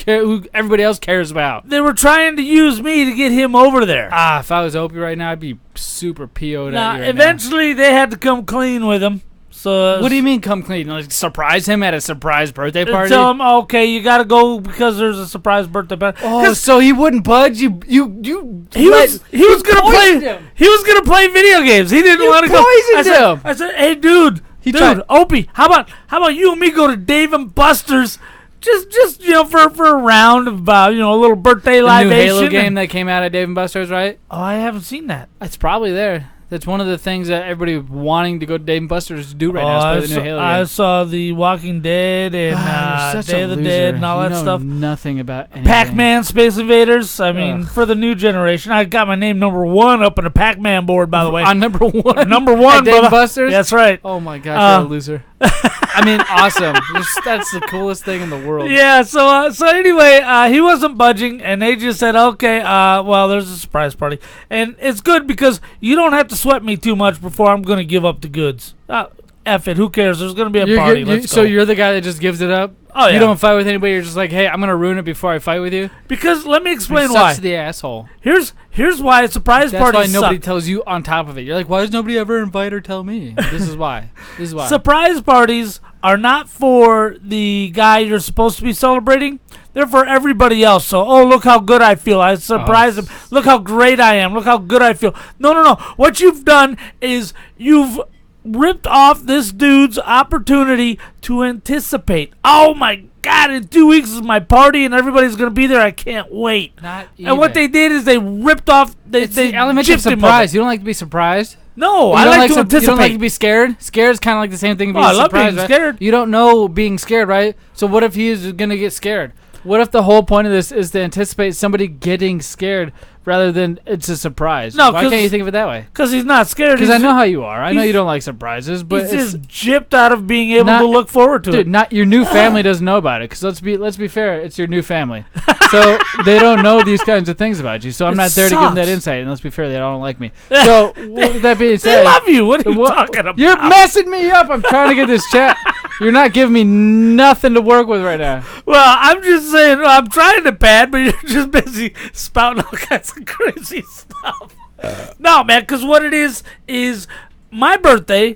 everybody else cares about. they were trying to use me to get him over there. If I was Opie right now, I'd be super PO'd Now, at you right eventually they had to come clean with him. So What do you mean come clean? Like surprise him at a surprise birthday party? Tell him, okay, you got to go because there's a surprise birthday party. Oh, so he wouldn't budge? He was gonna poisoned play. him. He was gonna play video games. He didn't You want to go. poisoned him. I said, hey, dude, tried- Opie, how about you and me go to Dave and Buster's? Just for a round of a little birthday The libation. new Halo game that came out at Dave and Buster's, right? Oh, I haven't seen that. It's probably there. That's one of the things that everybody wanting to go to Dave and Buster's to do right now is play the new Halo I game. saw the Walking Dead and You're such Day a of the loser. Dead and all You that know stuff. Nothing about anything. Pac-Man, Space Invaders. I mean, Ugh. for the new generation, I got my name number 1 up on the Pac-Man board. By the way, On number 1. number 1, At Dave and brother. Buster's? That's right. Oh my gosh, you're a loser. I mean, awesome. That's the coolest thing in the world. Yeah, so anyway, he wasn't budging, and they just said, okay, well, there's a surprise party. And it's good because you don't have to sweat me too much before I'm going to give up the goods. F it, who cares? There's going to be a party. Let's So go. you're the guy that just gives it up? Oh, yeah. You don't fight with anybody. You're just like, hey, I'm going to ruin it before I fight with you? Because let me explain It why. sucks to the asshole. Here's why a surprise That's party why nobody suck. tells you on top of it. You're like, why does nobody ever invite or tell me? This is why. This is why. Surprise parties are not for the guy you're supposed to be celebrating. They're for everybody else. So, look how good I feel. I surprised him. Look how great I am. Look how good I feel. No. What you've done is you've ripped off this dude's opportunity to anticipate. Oh, my God, in 2 weeks is my party and everybody's going to be there. I can't wait. Not And what they did is they ripped off. It's They the element of gypped him of surprise. it. You don't like to be surprised? No, You I don't like to You don't like anticipate. to be scared? Scared is kind of like the same thing as being I love being surprised, right? scared. You don't know being scared, right? So what if he is going to get scared? What if the whole point of this is to anticipate somebody getting scared rather than it's a surprise? No, Why 'cause- can't you think of it that way? Because he's not scared. Because I He's- know how you are. I know he's- you don't like surprises, but He's it's, just gypped out of being able Not- to look forward to dude, it. not your new family doesn't know about it. Because let's be fair, it's your new family, so they don't know these kinds of things about you. So I'm It not there to give them that sucks. insight. And let's be fair, they don't like me. So with that being They said, love you. What are you What- talking about? You're messing me up. I'm trying to get this chat. You're not giving me nothing to work with right now. Well, I'm just saying, I'm trying to pad, but you're just busy spouting all kinds of crazy stuff. No, man, because what it is my birthday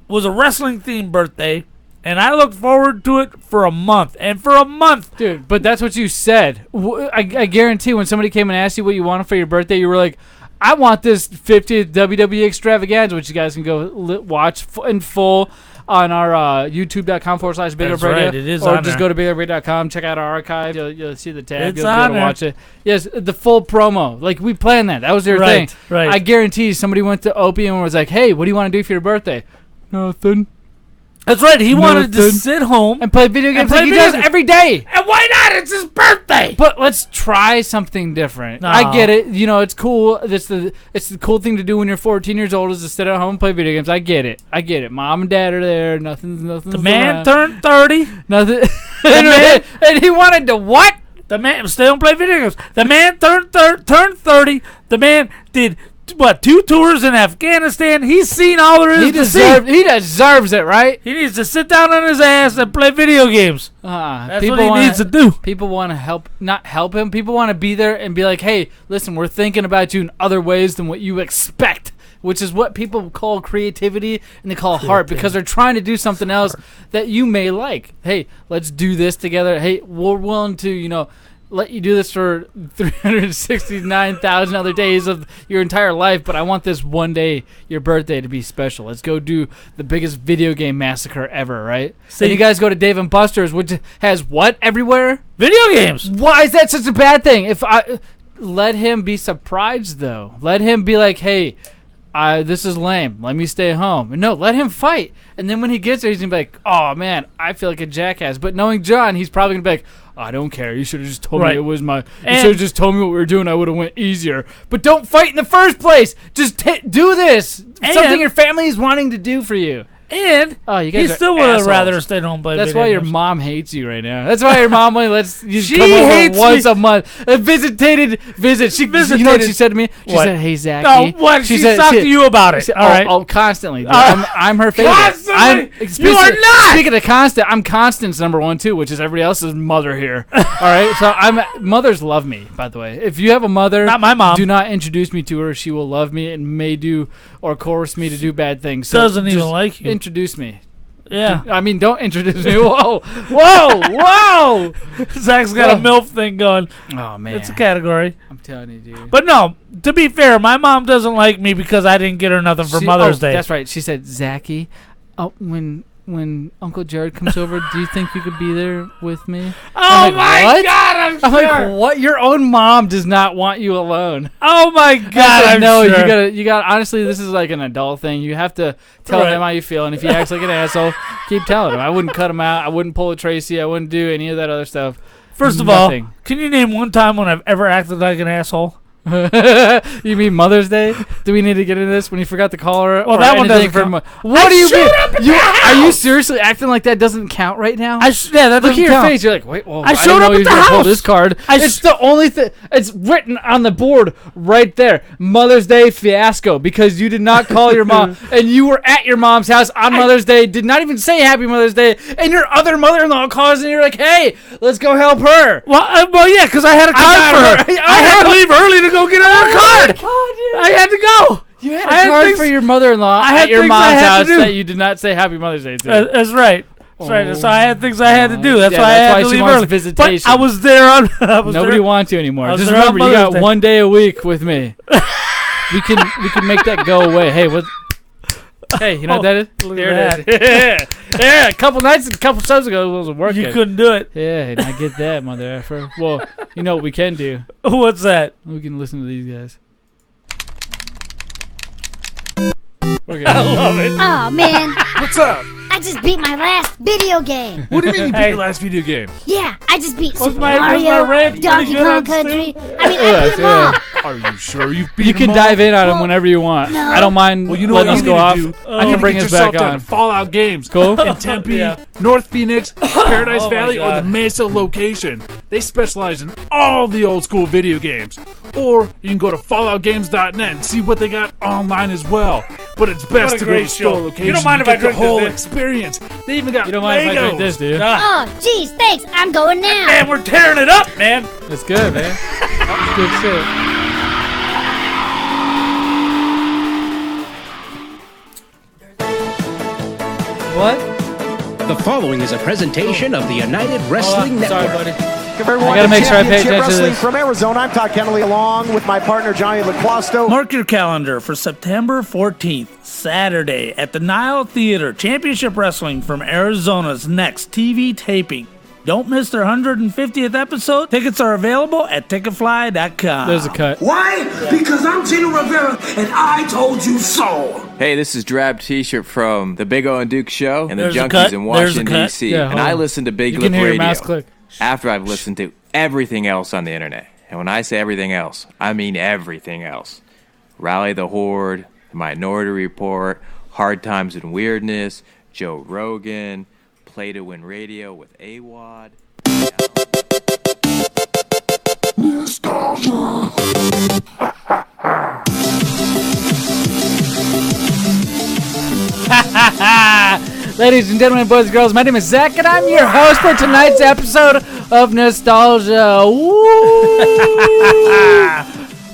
was a wrestling-themed birthday, and I looked forward to it for a month. And for a month, Dude, but that's what you said. I guarantee when somebody came and asked you what you wanted for your birthday, you were like, I want this 50th WWE extravaganza, which you guys can go watch in full on our youtube.com/Big That's Up Radio. right, it is or on just there. go to BigUpRadio.com, check out our archive. You'll see the tab. It's You'll be on able to there. watch it. Yes, the full promo. Like, we planned that. That was their Right, thing. right. I guarantee somebody went to Opie and was like, hey, what do you want to do for your birthday? Nothing. that's right, he wanted to Nothing. sit home. And play video games play like he video does games. every day. And why not? It's his birthday. But let's try something different. No. I get it. You know, it's cool. It's the cool thing to do when you're 14 years old is to sit at home and play video games. I get it. Mom and dad are there. Nothing's The man around. turned 30. Nothing. man- and he wanted to what? The man stay home, play video games. The man turned 30. The man did 2 tours in Afghanistan. He's seen all there is He to see. deserves it, right? He needs to sit down on his ass and play video games. That's what he needs to do. People want to not help him. People want to be there and be like, hey, listen, we're thinking about you in other ways than what you expect, which is what people call creativity and they call heart because they're trying to do something else that you may like. Hey, let's do this together. Hey, we're willing to, let you do this for 369,000 other days of your entire life, but I want this one day, your birthday, to be special. Let's go do the biggest video game massacre ever, right? See- And you guys go to Dave & Buster's, which has what everywhere? Video games. Why is that such a bad thing? Let him be surprised, though. Let him be like, hey, this is lame. Let me stay home. No, let him fight. And then when he gets there, he's going to be like, oh, man, I feel like a jackass. But knowing John, he's probably going to be like, I don't care. You should have just told me Right. it was my... You And- should have just told me what we were doing. I would have went easier. But don't fight in the first place. Just do this. Something your family is wanting to do for you. And Oh, you guys he are still would have assholes. rather stayed home and played That's video why your games. mom hates you right now. That's why your mom only lets you She come over hates once me. a month. A visit. She You know what Visitated. she said to me? She What? said, "Hey, Zachy." No, what? She talked to you about it. All right. Oh, constantly. Dude. I'm her favorite. Constantly? You are not! Speaking of constant, I'm Constance number 1 too, which is everybody else's mother here. All right, so mothers love me. By the way, if you have a mother, Not my mom. do not introduce me to her. She will love me and may do or coerce me to do bad things. So Doesn't even just like you. Introduce me. Yeah. I mean, don't introduce me. Whoa. Zach's got a MILF thing going. Oh man, It's a category. I'm telling you, dude. But no, to be fair, my mom doesn't like me because I didn't get her nothing for Mother's Day. That's right. She said, "Zachy, when Uncle Jared comes over, do you think you could be there with me?" Oh I'm like, my "What?" God, I'm like, "What? Your own mom does not want you alone." Oh my God, I'm no, sure. you got. Honestly, this is like an adult thing. You have to tell Right. him how you feel, and if he acts like an asshole, keep telling him. I wouldn't cut him out. I wouldn't pull a Tracy. I wouldn't do any of that other stuff. First of Nothing. all, can you name one time when I've ever acted like an asshole? You mean Mother's Day? Do we need to get into this when you forgot to call her? Well, or that one anything doesn't count. What do you showed mean? up at the Are you house! seriously acting like that doesn't count right now? Yeah, that Look doesn't at your count. face. You're like, wait, well, I I showed didn't know up he at was the gonna pull house. this card. I It's sh- the only thing. It's written on the board right there. Mother's Day fiasco because you did not call your mom and you were at your mom's house on Mother's Day. Did not even say Happy Mother's Day, and your other mother-in-law calls and you're like, hey, let's go help her. Well, yeah, because I had a card for her. I had to leave early to go get her card. I had to go. You had I a had card things- for your mother-in-law I had at your things I mom's had to house do. that you did not say Happy Mother's Day to. That's right. That's right. So I had things I had to do. That's Yeah, why I that's had why to she leave wants early. visitation. But I was there on. Nobody wants you anymore. I was Just there on remember, you got Mother's Day. 1 day a week with me. we can make that go away. Hey, what? Hey, you know what that is? Look There at it is. Yeah, a couple shows ago, it wasn't working. You couldn't do it. Yeah, and I get that, mother effer. Well, you know what we can do? What's that? We can listen to these guys. We're good. I love it. Oh man, What's up? I just beat my last video game. What do you mean you beat Hey. your last video game? Yeah, I just beat Super my Mario, rant Donkey pretty good Kong on Country. Stu? I mean, I beat them all. Are you sure you've beat You can them all? dive in on them Well, whenever you want. no. I don't mind Well, you know letting what us you go need off. to do? I can bring get us yourself back down on. to Fallout Games. Cool. In Tempe, Yeah. North Phoenix, Paradise Oh my Valley, or the God. Mesa location. They specialize in all the old school video games. Or you can go to FalloutGames.net and see what they got online as well. But it's best What a to go to great the store show. location. You don't mind to if I get the drink this, whole dude? experience. They even got You don't mind if I drink Legos. this, dude? Ah, Oh, geez, thanks. I'm going now. man, we're tearing it up, man. It's good, man. It's good shit. What? The following is a presentation of the United Wrestling Sorry, Network. buddy. Everyone, I gotta make sure I pay Championship attention to Wrestling this. from Arizona. I'm Todd Kennelly along with my partner Johnny LaClasto. Mark your calendar for September 14th, Saturday, at the Nile Theater. Championship Wrestling from Arizona's next TV taping. Don't miss their 150th episode. Tickets are available at ticketfly.com. There's a cut. Why? Because I'm Gino Rivera and I told you so. Hey, this is Drab T-shirt from the Big O and Duke Show and the There's a Junkies cut. in There's a Washington, cut. D.C. Yeah, and hold I on. listen to Big You Lip can hear your Radio mouse click. after I've listened to everything else on the internet. And when I say everything else, I mean everything else. Rally the Horde, The Minority Report, Hard Times and Weirdness, Joe Rogan, Play to Win Radio with AWOD. Ladies and gentlemen, boys and girls, my name is Zach, and I'm your host for tonight's episode of Nostalgia. Woo!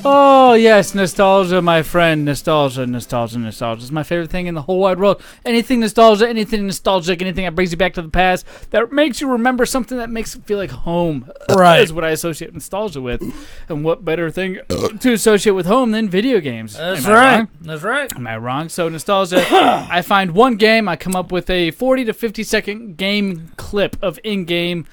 Oh, yes, nostalgia, my friend. Nostalgia is my favorite thing in the whole wide world. Anything nostalgia, anything nostalgic, anything that brings you back to the past, that makes you remember something that makes it feel like home. Right. Is what I associate nostalgia with. And what better thing to associate with home than video games? That's Am I right. wrong? That's right. Am I wrong? So nostalgia, I find one game, I come up with a 40 to 50 second game clip of in-game,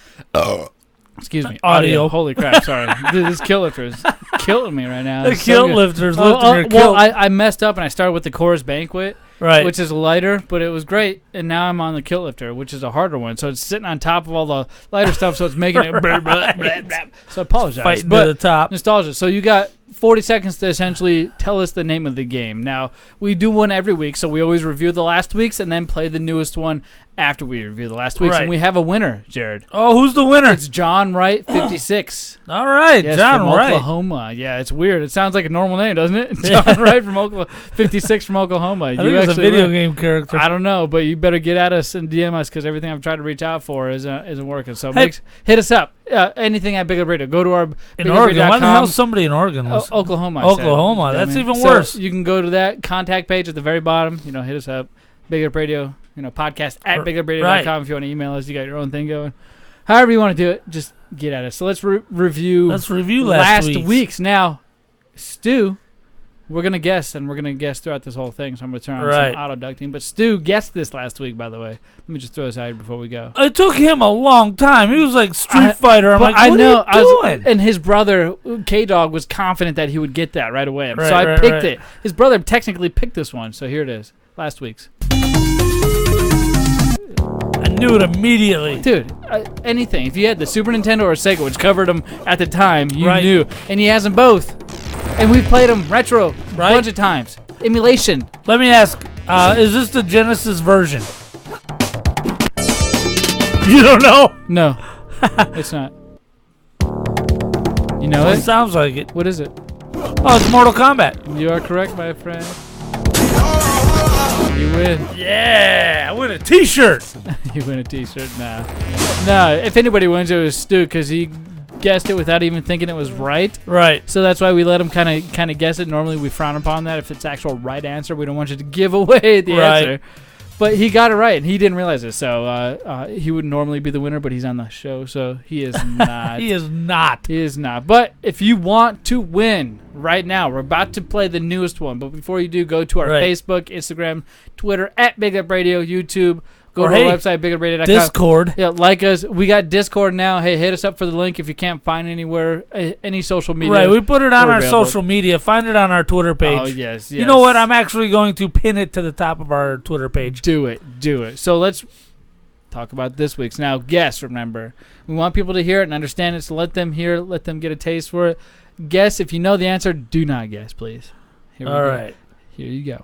excuse me, audio. Holy crap, sorry. This kilt lifter is killing me right now. The It's so kilt good. lifter's lifting your Well, kilt. I messed up and I started with the Coors Banquet, Right. which is lighter, but it was great. And now I'm on the kilt lifter, which is a harder one. So it's sitting on top of all the lighter stuff, so it's making it blah, blah, blah, blah. So I apologize. Fighting but to the top. nostalgia. So you got 40 seconds to essentially tell us the name of the game. Now, we do one every week, so we always review the last week's and then play the newest one after we review the last week's. Right. And we have a winner, Jared. Oh, who's the winner? It's John Wright, 56. All right, yes, John from Wright. Oklahoma. Yeah, it's weird. It sounds like a normal name, doesn't it? John Wright from Oklahoma, 56 from Oklahoma. I think it's a video game character. I don't know, but you better get at us and DM us because everything I've tried to reach out for isn't working. So hit us up. Anything at Big Up Radio. Go to our in Oregon. Why the hell is somebody in Oregon? Oklahoma. Oklahoma. That's even worse. So you can go to that contact page at the very bottom. Hit us up. Big Up Radio. Podcast at bigupradio.com if you want to email us. You got your own thing going. However you want to do it, just get at us. So let's review. Let's review last week's. Now, Stu, we're gonna guess, and we're gonna guess throughout this whole thing. So I'm gonna turn on some auto ducting. But Stu guessed this last week, by the way. Let me just throw this out before we go. It took him a long time. He was like Street Fighter. I'm like, what are you doing? And his brother K-Dog was confident that he would get that right away. So I picked it. His brother technically picked this one. So here it is. Last week's. I knew it immediately. Dude, anything. If you had the Super Nintendo or Sega, which covered them at the time, you knew. And he has them both. And we've played them retro a bunch of times. Emulation. Let me ask, is this the Genesis version? You don't know? No. It's not. You know it? It sounds like it. What is it? Oh, it's Mortal Kombat. You are correct, my friend. You win. Yeah, I win a T-shirt. You win a T-shirt. Nah. If anybody wins, it was Stu because he guessed it without even thinking it was right. Right. So that's why we let him kind of guess it. Normally we frown upon that if it's actual right answer. We don't want you to give away the answer. But he got it right, and he didn't realize it. So he would normally be the winner, but he's on the show, so he is not. He is not. He is not. But if you want to win right now, we're about to play the newest one. But before you do, go to our Facebook, Instagram, Twitter, at Big Up Radio, YouTube. Go to our website, bigupradio.com. Discord. Yeah, like us. We got Discord now. Hey, hit us up for the link if you can't find anywhere, any social media. Right, we put it on our social media. Find it on our Twitter page. Oh, yes. You know what? I'm actually going to pin it to the top of our Twitter page. Do it. So let's talk about this week's. Now, guess, remember. We want people to hear it and understand it, so let them hear it. Let them get a taste for it. Guess. If you know the answer, do not guess, please. Here we go. Right. Here you go.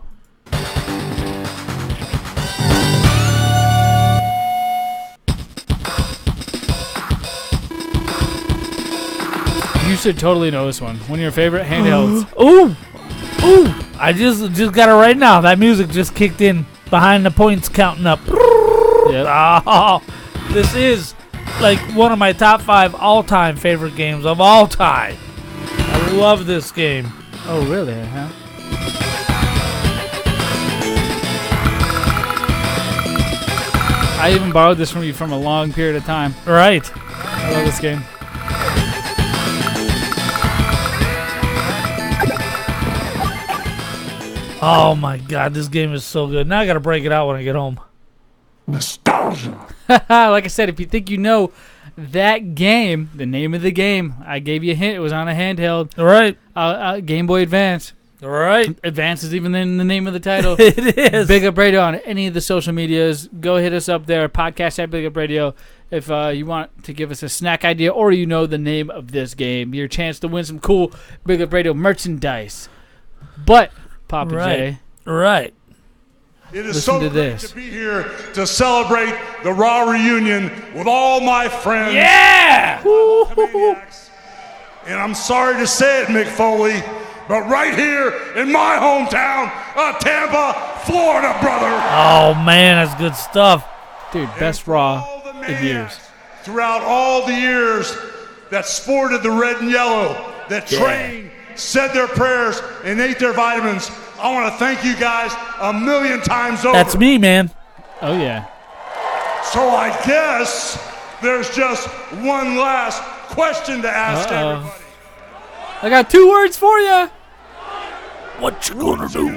You should totally know this one. One of your favorite handhelds. Ooh! I just got it right now. That music just kicked in behind the points counting up. Yep. Oh, this is like one of my top 5 all-time favorite games of all time. I love this game. Oh, really? Huh? I even borrowed this from you from a long period of time. Right. I love this game. Oh my God, this game is so good. Now I gotta break it out when I get home. Nostalgia. Like I said, if you think you know that game, the name of the game, I gave you a hint. It was on a handheld. All right. Game Boy Advance. All right. Advance is even in the name of the title. It is. Big Up Radio on any of the social medias. Go hit us up there. Podcast at Big Up Radio. If you want to give us a snack idea or you know the name of this game, your chance to win some cool Big Up Radio merchandise. But Papa J. Right. It is so great to be here to celebrate the Raw reunion with all my friends. Yeah! And I'm sorry to say it, Mick Foley, but right here in my hometown of Tampa, Florida, brother. Oh, man, that's good stuff. Dude, best Raw in years. Throughout all the years that sported the red and yellow, that trained, said their prayers, and ate their vitamins, I want to thank you guys a million times over. That's me, man. Oh, yeah. So I guess there's just one last question to ask everybody. I got 2 words for you. What you gonna do?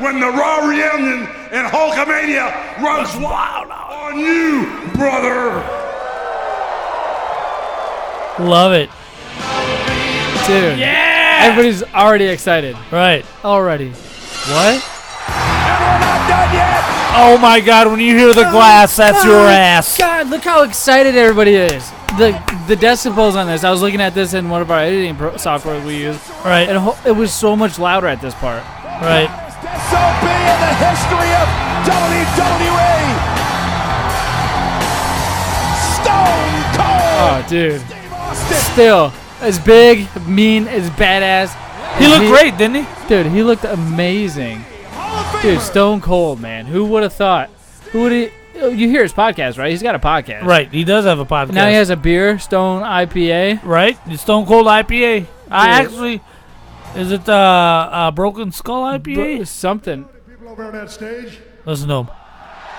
When the Raw reunion and Hulkamania runs wild on you, brother. Love it. Dude. Yeah! Everybody's already excited. Right. Already. What? And we're not done yet. Oh my God, when you hear the glass, that's your ass. God, look how excited everybody is. the decibels on this. I was looking at this in one of our editing software we use. Right. And it was so much louder at this part. Right. SOB in the history of WWE. Stone Cold. Oh, dude. Still, as big, mean, as badass. He looked great, didn't he? Dude, he looked amazing. Dude, Stone Cold, man. Who would have thought? Who would he? You hear his podcast, right? He's got a podcast. Right, he does have a podcast. Now he has a beer, Stone IPA. Right, the Stone Cold IPA. Is it Broken Skull IPA? Something. People over on that stage. Listen to him.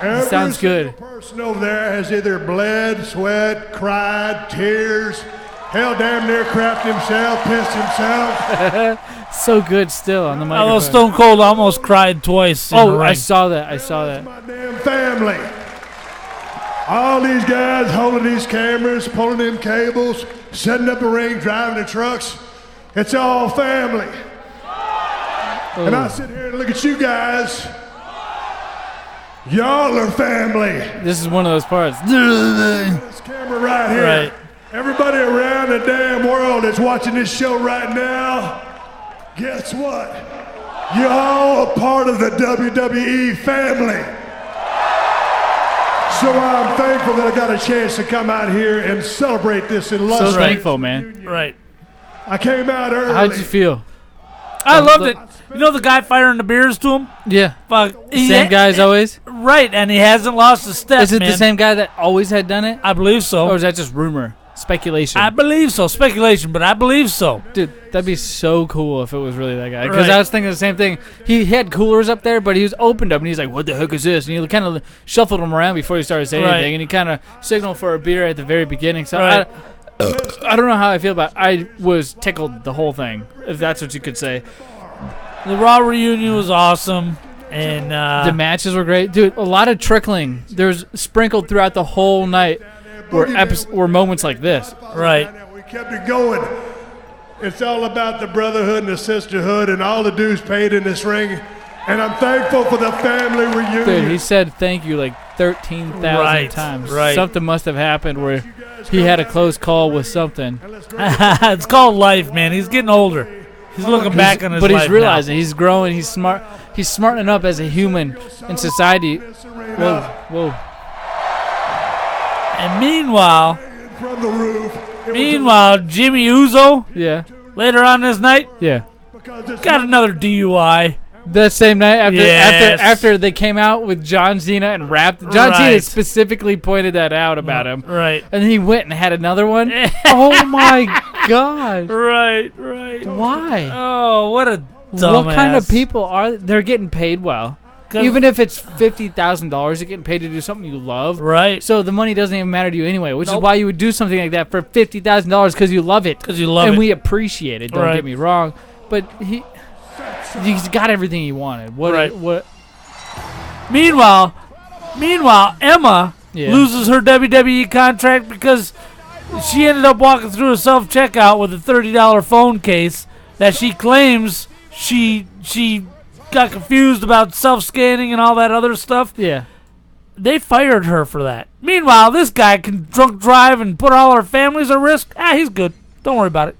Every sounds good. Person over there has either bled, sweat, cried, tears, hell, damn near crapped himself, pissed himself. So good still on the microphone. Although Stone Cold almost cried twice. Oh, I saw that. I saw that. My damn family. All these guys holding these cameras, pulling them cables, setting up the ring, driving the trucks. It's all family. Ooh. And I sit here and look at you guys. Y'all are family. This is one of those parts. This camera right here. Right. Everybody around the damn world that's watching this show right now, guess what? You're all a part of the WWE family. So I'm thankful that I got a chance to come out here and celebrate this illustrious. So thankful, man. Right. I came out early. How'd you feel? I loved it. You know the guy firing the beers to him? Yeah. Fuck. Same guy as always? Right, and he hasn't lost a step, Is it man. the same guy that always had done it? I believe so. Or is that just rumor? Speculation? I believe so. Speculation, but I believe so. Dude, that'd be so cool if it was really that guy. Because Right. I was thinking the same thing. He had coolers up there, but he was opened up, and he's like, what the heck is this? And he kind of shuffled them around before he started saying Right. anything, and he kind of signaled for a beer at the very beginning. So Right. I don't know how I feel about it. I was tickled the whole thing, if that's what you could say. The Raw reunion was awesome, and The matches were great. Dude, a lot of trickling. There's sprinkled throughout the whole night were moments like this. right. We kept it going. It's all about the brotherhood and the sisterhood and all the dues paid in this ring. And I'm thankful for the family reunion. Dude, he said thank you like 13,000 Right, times. right. Something must have happened where he had a close call with something. It's called life, man. He's getting older. He's looking back on his But life he's realizing he's growing. He's smart. He's smartening up as a human in society. Whoa, whoa. And meanwhile, From the roof. Jimmy Uso, Yeah, later on this night, yeah. got another DUI. That same night Yes. after they came out with John Cena and rapped. John Cena Right. specifically pointed that out about him. Right. And then he went and had another one. Oh my god. Right. Why? Oh, what a dumbass. What kind of people are they're getting paid well? 'Cause- Even if it's $50,000, you're getting paid to do something you love. Right. So the money doesn't even matter to you anyway, which Nope. is why you would do something like that for $50,000 because you love it. Because you love and it. we appreciate it. Don't Right. get me wrong, but he's got everything he wanted. What? Right. What? Meanwhile, Emma Yeah. loses her WWE contract because she ended up walking through a self-checkout with a $30 phone case that she claims she got confused about self-scanning and all that other stuff. Yeah. They fired her for that. Meanwhile, this guy can drunk drive and put all our families at risk. He's good. Don't worry about it.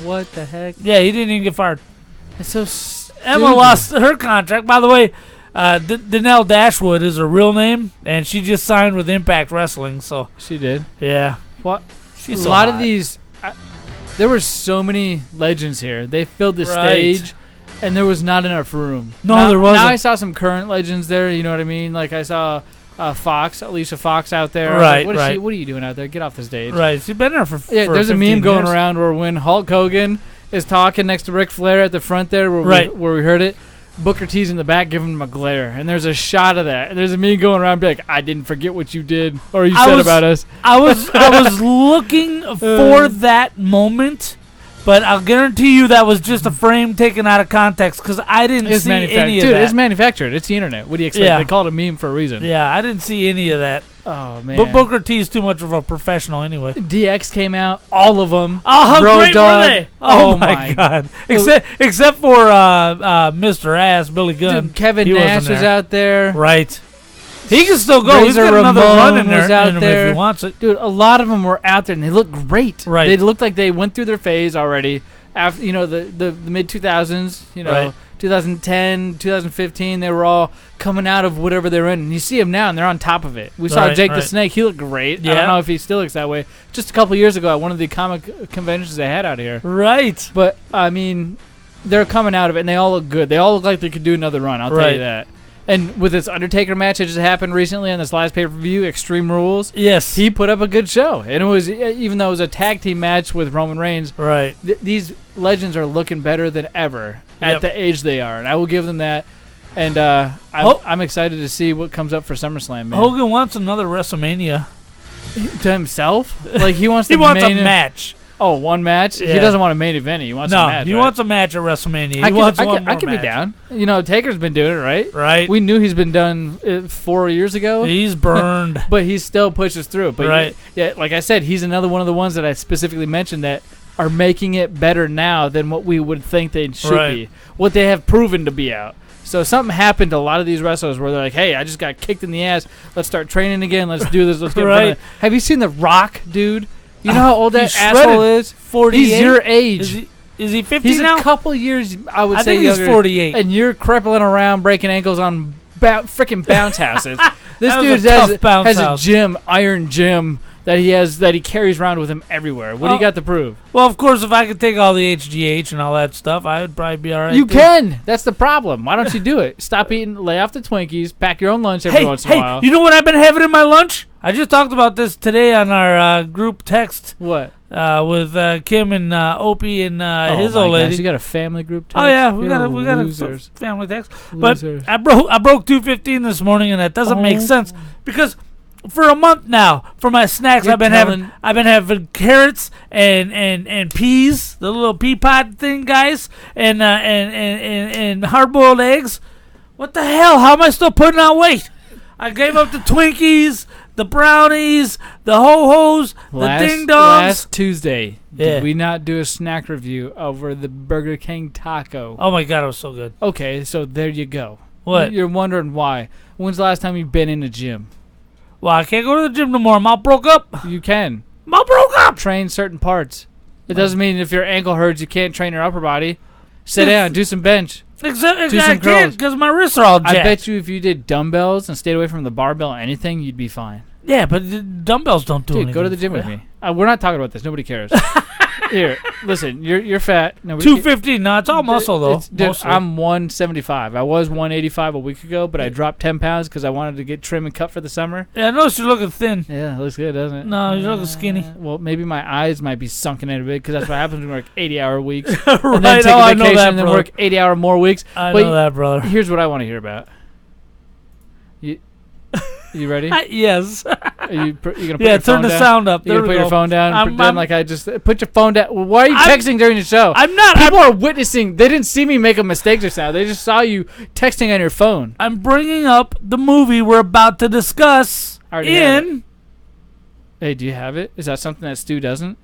What the heck? Yeah, he didn't even get fired. It's so stupid. Emma lost her contract. By the way, Danelle Dashwood is her real name, and she just signed with Impact Wrestling. So She did. yeah, What? she's A so lot of hot. these. There were so many legends here. They filled the Right. stage, and there was not enough room. No, Now- there wasn't. Now I saw some current legends there. You know what I mean? Like I saw Alicia Fox out there. I was Right, like, right. What are you doing out there? Get off the stage. Right, she's been there for Yeah, for there's a 15 meme going years. around where when Hulk Hogan is talking next to Ric Flair at the front there, Right. where we heard it, Booker T's in the back giving him a glare, and there's a shot of that. And there's a meme going around, be like, "I didn't forget what you did or you said about us." I was looking for that moment, but I'll guarantee you that was just a frame taken out of context because I didn't It's see any manufactured. of Dude, that. it's manufactured. It's the internet. What do you expect? Yeah. They call it a meme for a reason. Yeah, I didn't see any of that. Oh man. But Booker T's too much of a professional anyway. DX came out, all of them. Oh, how Road great Dogg. were they? Oh my God! Except for Mr. Ass, Billy Gunn. Dude, Kevin He Nash wasn't was there. out there. Right. He can still go. He's got another run in there, if he wants it. Dude, a lot of them were out there, and they look great. Right. They looked like they went through their phase already. After the mid-2000s, 2010, 2015, they were all coming out of whatever they're in. And you see them now, and they're on top of it. We saw Jake the Snake. He looked great. Yeah. I don't know if he still looks that way. Just a couple years ago at one of the comic conventions they had out here. Right. But, I mean, they're coming out of it, and they all look good. They all look like they could do another run. I'll tell you that. And with this Undertaker match that just happened recently on this last pay-per-view, Extreme Rules, yes, he put up a good show. And it was, even though it was a tag team match with Roman Reigns, right? These legends are looking better than ever at the age they are, and I will give them that. And I'm excited to see what comes up for SummerSlam. Man. Hogan wants another WrestleMania to himself. Like he wants. He wants a match. Oh, one match? Yeah. He doesn't want a main event. He wants a match. He wants a match at WrestleMania. I could be down. Taker's been doing it, right? Right. We knew he's been done 4 years ago. He's burned. But he still pushes through. But like I said, he's another one of the ones that I specifically mentioned that are making it better now than what we would think they should be. What they have proven to be out. So something happened to a lot of these wrestlers where they're like, hey, I just got kicked in the ass. Let's start training again. Let's do this. Let's get in front of it. Have you seen The Rock, dude? You know how old that asshole is? 48. He's your age. Is he 50 he's now? He's a couple years, I would say, think younger. He's 48. And you're crippling around, breaking ankles on freaking bounce houses. This dude has a gym, iron gym, that he carries around with him everywhere. What do you got to prove? Well, of course, if I could take all the HGH and all that stuff, I would probably be all right. You can. That's the problem. Why don't you do it? Stop eating, lay off the Twinkies, pack your own lunch every once in a while. You know what I've been having in my lunch? I just talked about this today on our group text. What? With Kim and Opie and his old lady. Gosh, you got a family group text? Oh yeah, we got a family text. But I broke 215 this morning, and that doesn't make sense because for a month now, for my snacks, I've been having carrots and peas, the little pea pod thing, guys, and hard boiled eggs. What the hell? How am I still putting on weight? I gave up the Twinkies, the brownies, the ho-hos, the ding-dongs. Last Tuesday, did we not do a snack review over the Burger King taco? Oh, my God, it was so good. Okay, so there you go. What? You're wondering why. When's the last time you've been in a gym? Well, I can't go to the gym no more. I'm all broke up. You can. I'm all broke up. Train certain parts. It doesn't mean if your ankle hurts, you can't train your upper body. Sit down, do some bench. Exactly. I can't because my wrists are all jacked. I bet you if you did dumbbells and stayed away from the barbell or anything, you'd be fine. Yeah, but the dumbbells don't do anything. Dude, go to the gym with me. We're not talking about this. Nobody cares. Here, listen. You're fat. 215. No, it's all muscle though. Dude, I'm 175. I was 185 a week ago, but I dropped 10 pounds because I wanted to get trim and cut for the summer. Yeah, I noticed you're looking thin. Yeah, it looks good, doesn't it? No, you're looking skinny. Well, maybe my eyes might be sunken in a bit because that's what happens when we work 80-hour weeks. Right. And then take a I know vacation that, and then brother. work 80-hour more weeks. I know that, brother. Here's what I want to hear about. You ready? Yes. Are you gonna put your turn phone the down? sound up. You gonna put your phone down? Pretend like I just put your phone down. Why are you texting during the show? I'm not. People are witnessing. They didn't see me make a mistake just now. They just saw you texting on your phone. I'm bringing up the movie we're about to discuss in. Hey, do you have it? Is that something that Stu doesn't?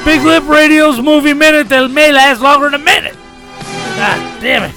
Big Lip Radio's movie minute that may last longer than a minute. God damn it.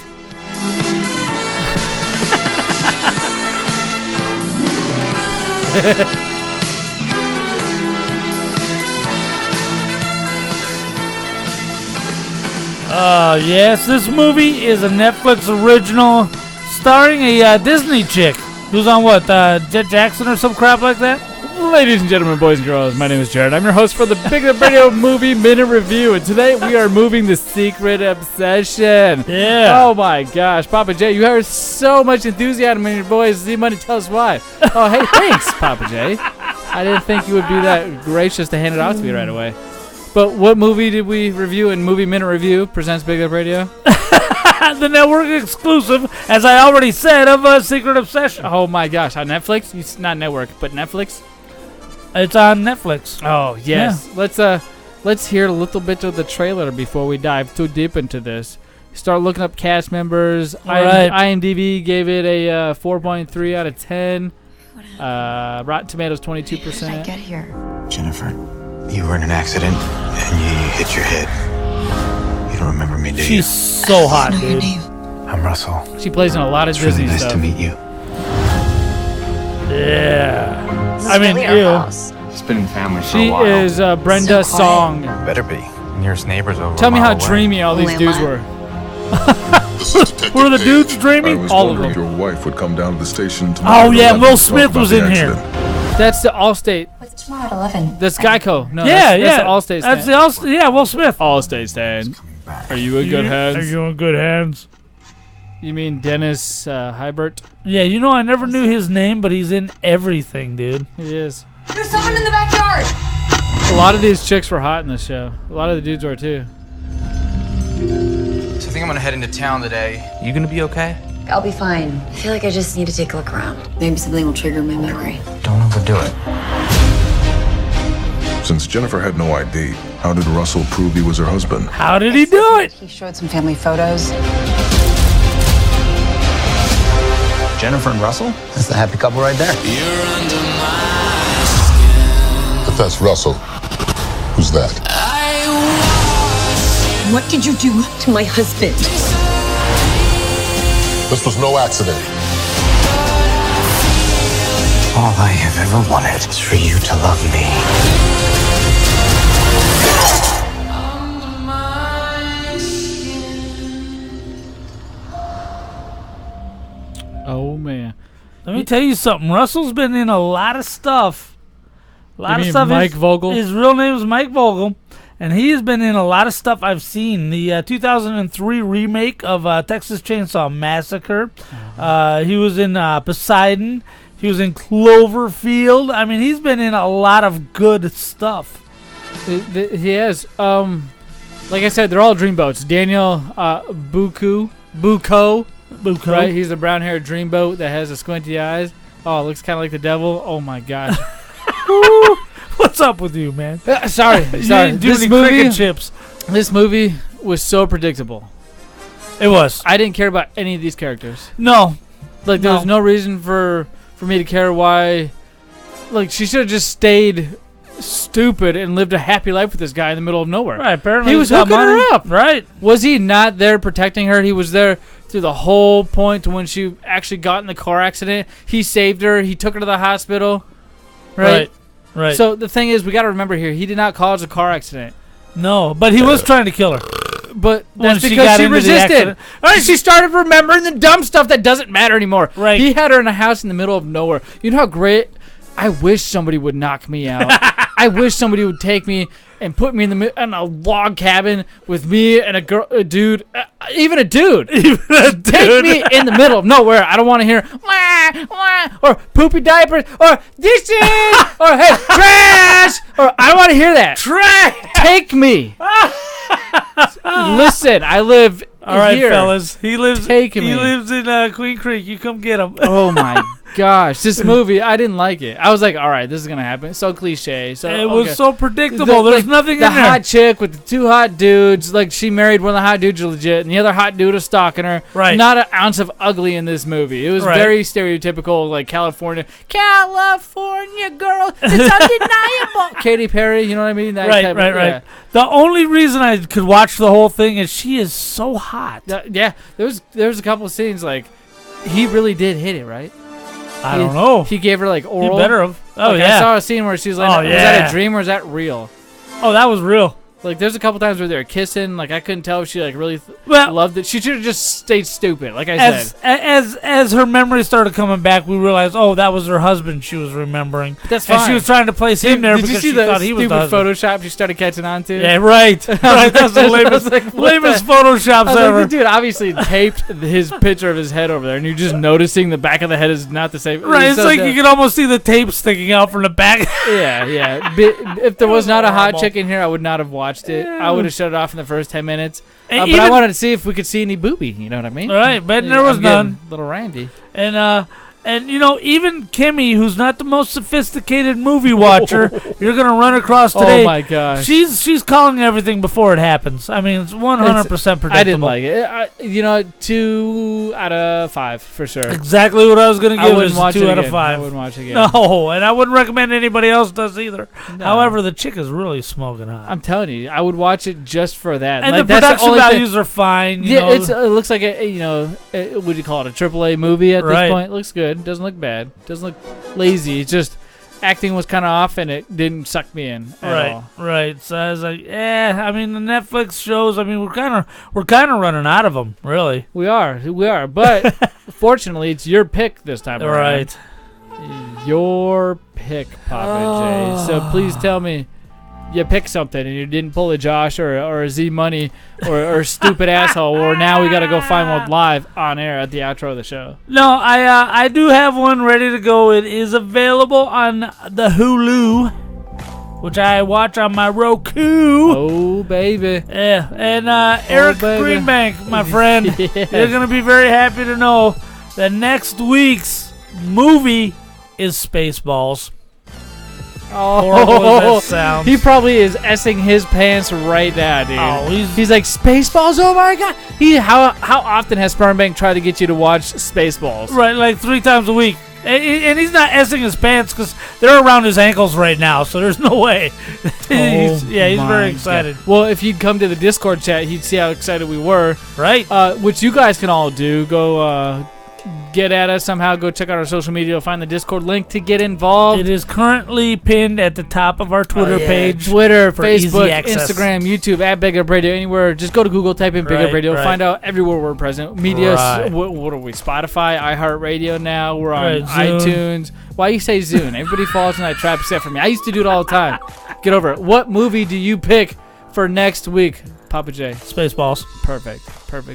Yes, this movie is a Netflix original starring a Disney chick who's on what, Jet Jackson or some crap like that? Ladies and gentlemen, boys and girls, my name is Jared. I'm your host for the Big Lip Radio Movie Minute Review, and today we are moving The Secret Obsession. Yeah. Oh my gosh, Papa J, you have so much enthusiasm in your voice. Z-Money, tell us why. Oh, hey, thanks, Papa J. I didn't think you would be that gracious to hand it off to me right away. But what movie did we review in Movie Minute Review presents Big Lip Radio? The network exclusive, as I already said, of Secret Obsession. Oh my gosh, on Netflix? It's not network, but Netflix? It's on Netflix. Oh, yes. Yeah. Let's hear a little bit of the trailer before we dive too deep into this. Start looking up cast members. Right. IMDb gave it a 4.3 out of 10. Rotten Tomatoes 22%. How did I get here? Jennifer, you were in an accident and you hit your head. You don't remember me, do you? She's so hot, dude. I'm Russell. She plays in a lot of it's Disney really nice stuff. to meet you. Yeah. This I is mean, really our ew. house. It's been in family for She a while. is Brenda So quiet. Song. Better be. Nearest neighbor's over. Tell a me mile how away. dreamy all these Only a dudes mile. were. Were the dudes dreamy? All of them. Your wife would come down to the station Oh tomorrow. yeah, to Will talk Smith about was the in here. accident. That's the Allstate. What's tomorrow at 11? That's Geico. No, Yeah, that's the Allstate stand. That's the Allstate. Yeah, Will Smith. Allstate stand. Are you in good hands? Are you in good hands? You mean Dennis Hybert? Yeah, you know I never knew his name, but he's in everything, dude. He is. There's someone in the backyard. A lot of these chicks were hot in this show. A lot of the dudes were too. So I think I'm gonna head into town today. You gonna be okay? I'll be fine. I feel like I just need to take a look around. Maybe something will trigger my memory. Don't overdo it. Since Jennifer had no ID, how did Russell prove he was her husband? How did he do it? He showed some family photos. Jennifer and Russell? That's the happy couple right there. If that's Russell, who's that? What did you do to my husband? This was no accident. All I have ever wanted is for you to love me. Oh man. Let me tell you something. Russell's been in a lot of stuff. A lot You of mean stuff. Mike Vogel? His real name is Mike Vogel, and he has been in a lot of stuff I've seen. The 2003 remake of Texas Chainsaw Massacre. He was in Poseidon. He was in Cloverfield. I mean, he's been in a lot of good stuff. He has. Like I said, they're all dreamboats. Daniel Buko. Right, he's the brown-haired dreamboat that has the squinty eyes. Oh, it looks kind of like the devil. Oh my gosh. What's up with you, man? Sorry. You didn't do any cricket chips. This movie was so predictable. It was. I didn't care about any of these characters. No. Like there was no reason for me to care why. Like she should have just stayed stupid and lived a happy life with this guy in the middle of nowhere. Right. Apparently he was he's got hooking money. her up. Right. Was he not there protecting her? He was there through the whole point to when she actually got in the car accident. He saved her. He took her to the hospital. Right. Right. So the thing is, we got to remember here, he did not cause a car accident. No, but he was trying to kill her. But When that's she because got she into the resisted. accident. Right, she started remembering the dumb stuff that doesn't matter anymore. Right. He had her in a house in the middle of nowhere. You know how great? I wish somebody would knock me out. I wish somebody would take me and put me in a log cabin with me and a dude, even a dude. Take me in the middle of nowhere. I don't want to hear wah, wah, or poopy diapers or this is or hey trash or I don't want to hear that. Trash. Take me. Listen, I live All right, here. fellas. He lives. Take me. He lives in Queen Creek. You come get him. Oh my gosh, this movie, I didn't like it. I was like, all right, this is gonna happen. It's so cliche. So It was okay. so predictable. There's nothing the in there. hot chick with the two hot dudes. Like she married one of the hot dudes legit, and the other hot dude was stalking her. Right. Not an ounce of ugly in this movie. It was Right. very stereotypical, like California girl. It's undeniable. Katy Perry, you know what I mean? That type of- yeah. The only reason I could watch the whole thing is she is so hot. Yeah, there was a couple of scenes like he really did hit it, right? I don't know. He gave her like oral. He better have. Oh, Like, yeah. I saw a scene where she was like, Oh, "Was yeah. that a dream or is that real?" Oh, that was real. Like, there's a couple times where they were kissing. Like, I couldn't tell if she like really Well- loved it. She should have just stayed stupid. Like I said, As her memory started coming back, we realized, oh, that was her husband she was remembering. That's And fine. she was trying to place him there Did you because see she the thought he was the stupid husband. Photoshop she started catching on to? Yeah, right. Right. That's the I was lamest, like, what lamest the- Photoshops I was ever. like, dude, obviously taped his picture of his head over there, and you're just noticing the back of the head is not the same. Right, it's so like dumb. you can almost see the tape sticking out from the back. Yeah. If there was not a hot horrible. chick in here, I would not have watched it. I would have shut it off in the first 10 minutes. And But I even- wanted to see if we could see any booby. You know what I mean? Right, but Yeah, there was I'm getting none. Little Randy. And you know, even Kimmy, who's not the most sophisticated movie watcher, you're gonna run across today. Oh my gosh. She's calling everything before it happens. I mean, it's 100% predictable. I didn't like it. 2 out of 5 for sure. Exactly what I was gonna I give wouldn't is watch 2 it out of again. 5. I wouldn't watch it again. No, and I wouldn't recommend anybody else does either. No. However, the chick is really smoking hot. I'm telling you, I would watch it just for that. And like, the that's production only thing- values are fine. You Yeah, know. it looks like a what do you call it? A AAA movie at Right. this point. It looks good. good. Doesn't look bad. Doesn't look lazy. It's just acting was kind of off, and it didn't suck me in at all. Right. So I was like, I mean, the Netflix shows. I mean, we're kind of running out of them, really. We are. But fortunately, it's your pick this time around. Right. Your pick, Papa J. So please tell me you picked something and you didn't pull a Josh or a Z Money or stupid asshole, or now we got to go find one live on air at the outro of the show. No, I do have one ready to go. It is available on the Hulu, which I watch on my Roku. Oh, baby. Yeah, and Eric Greenbank, my friend, Yes. you're going to be very happy to know that next week's movie is Spaceballs. Horrible as that sounds. He probably is essing his pants right now, dude. Oh, he's like, Spaceballs? Oh my god! How often has Spermbank tried to get you to watch Spaceballs? Right, like 3 times a week. And he's not essing his pants because they're around his ankles right now, so there's no way. He's very excited. God. Well, if he'd come to the Discord chat, he'd see how excited we were. Right. Which you guys can all do. Go get at us somehow. Go check out our social media. Find the Discord link to get involved. It is currently pinned at the top of our Twitter page. Twitter, for Facebook, easy access. Instagram, YouTube, at Big Up Radio. Anywhere. Just go to Google, type in Big Up Radio. Right. Find out everywhere we're present. Media. Right. What are we? Spotify, iHeartRadio now. We're on Right, iTunes. Why you say Zune? Everybody falls in that trap except for me. I used to do it all the time. Get over it. What movie do you pick for next week, Papa J? Spaceballs. Perfect.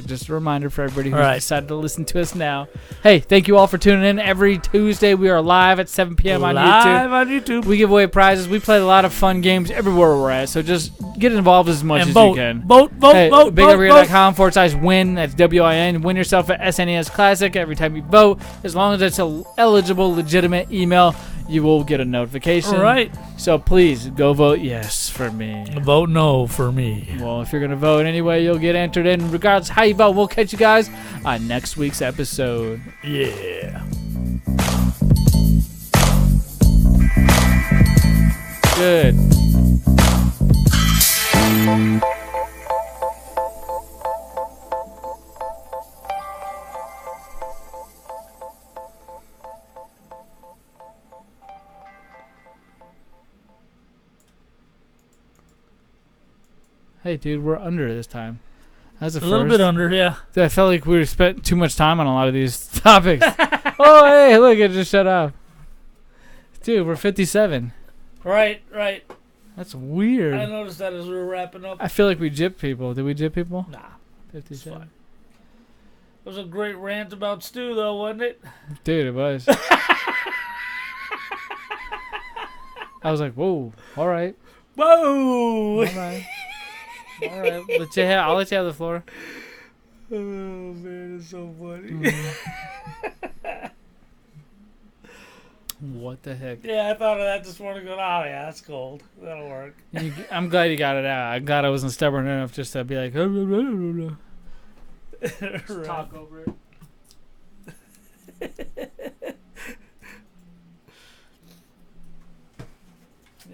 Just a reminder for everybody who's decided to listen to us now. Hey, thank you all for tuning in. Every Tuesday we are live at 7 p.m. on YouTube. Live on YouTube. We give away prizes. We play a lot of fun games everywhere we're at. So just get involved as much as vote. you can. Vote. BigUpRadio.com/win. That's WIN. Win yourself an SNES Classic every time you vote. As long as it's an eligible, legitimate email, you will get a notification. All right. So please go vote yes for me. Vote no for me. Well, if you're going to vote anyway, you'll get entered in. Regardless of how you vote, we'll catch you guys on next week's episode. Yeah. Good. Hey, dude, we're under this time. That's a little bit under, yeah. I felt like we spent too much time on a lot of these topics. Oh, hey, look, it just shut off. Dude, we're 57. Right. That's weird. I noticed that as we were wrapping up. I feel like we gypped people. Did we gyp people? Nah. 57. It was a great rant about Stu, though, wasn't it? Dude, it was. I was like, whoa, all right. Whoa! All right. I'll let you have the floor. Oh, man, it's so funny. What the heck? Yeah, I thought of that this morning going, oh, yeah, that's cold. That'll work. I'm glad you got it out. I'm glad I wasn't stubborn enough just to be like, just talk over it.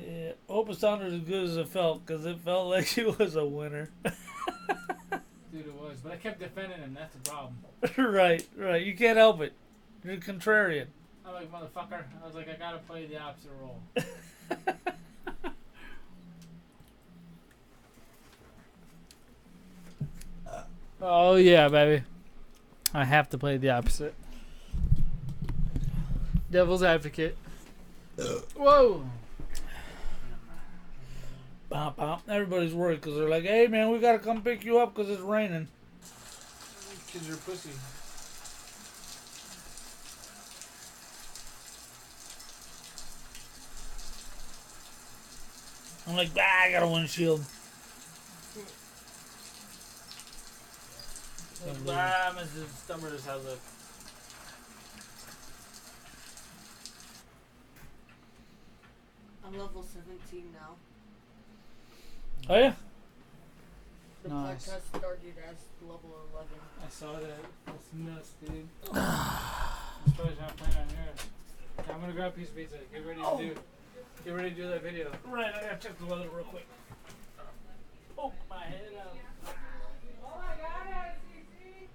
Yeah, hope it sounded as good as it felt, because it felt like she was a winner. Dude, it was. But I kept defending him. That's the problem. Right. You can't help it. You're a contrarian. I'm like, motherfucker. I was like, I gotta play the opposite role. Oh, yeah, baby. I have to play the opposite. Devil's advocate. Whoa. Bop, bop. Everybody's worried because they're like, hey, man, we got to come pick you up because it's raining. These kids are pussy. I'm like, I got a windshield. Mrs. Stummers has a... I'm level 17 now. Oh, yeah? The Nice. podcast started as level 11. I saw that. That's nuts, dude. I'm surprised you're not playing on yours. I'm gonna grab a piece of pizza. Get ready to do that video. Right, I gotta check the weather real quick. Poke my head out. Oh my god, CC!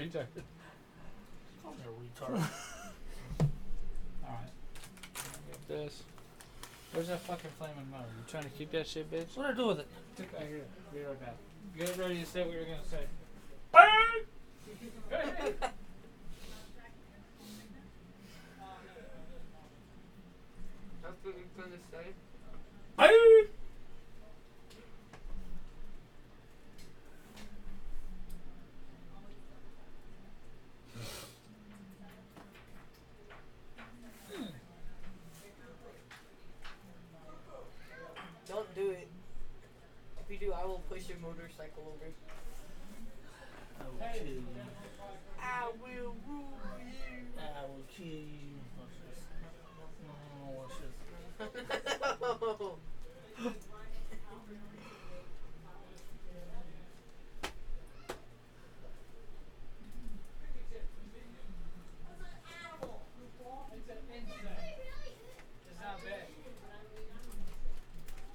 retard. Retard. Alright. Get this. Where's that fucking flaming motor? You trying to keep that shit, bitch? What do I do with it? Right here. Be right back. Get ready to say what you're gonna say. That's what you're gonna say. Don't do it. If you do, I will push your motorcycle over. I will kill you. I will rule you. I will kill you. Watch this. No. It's not bad.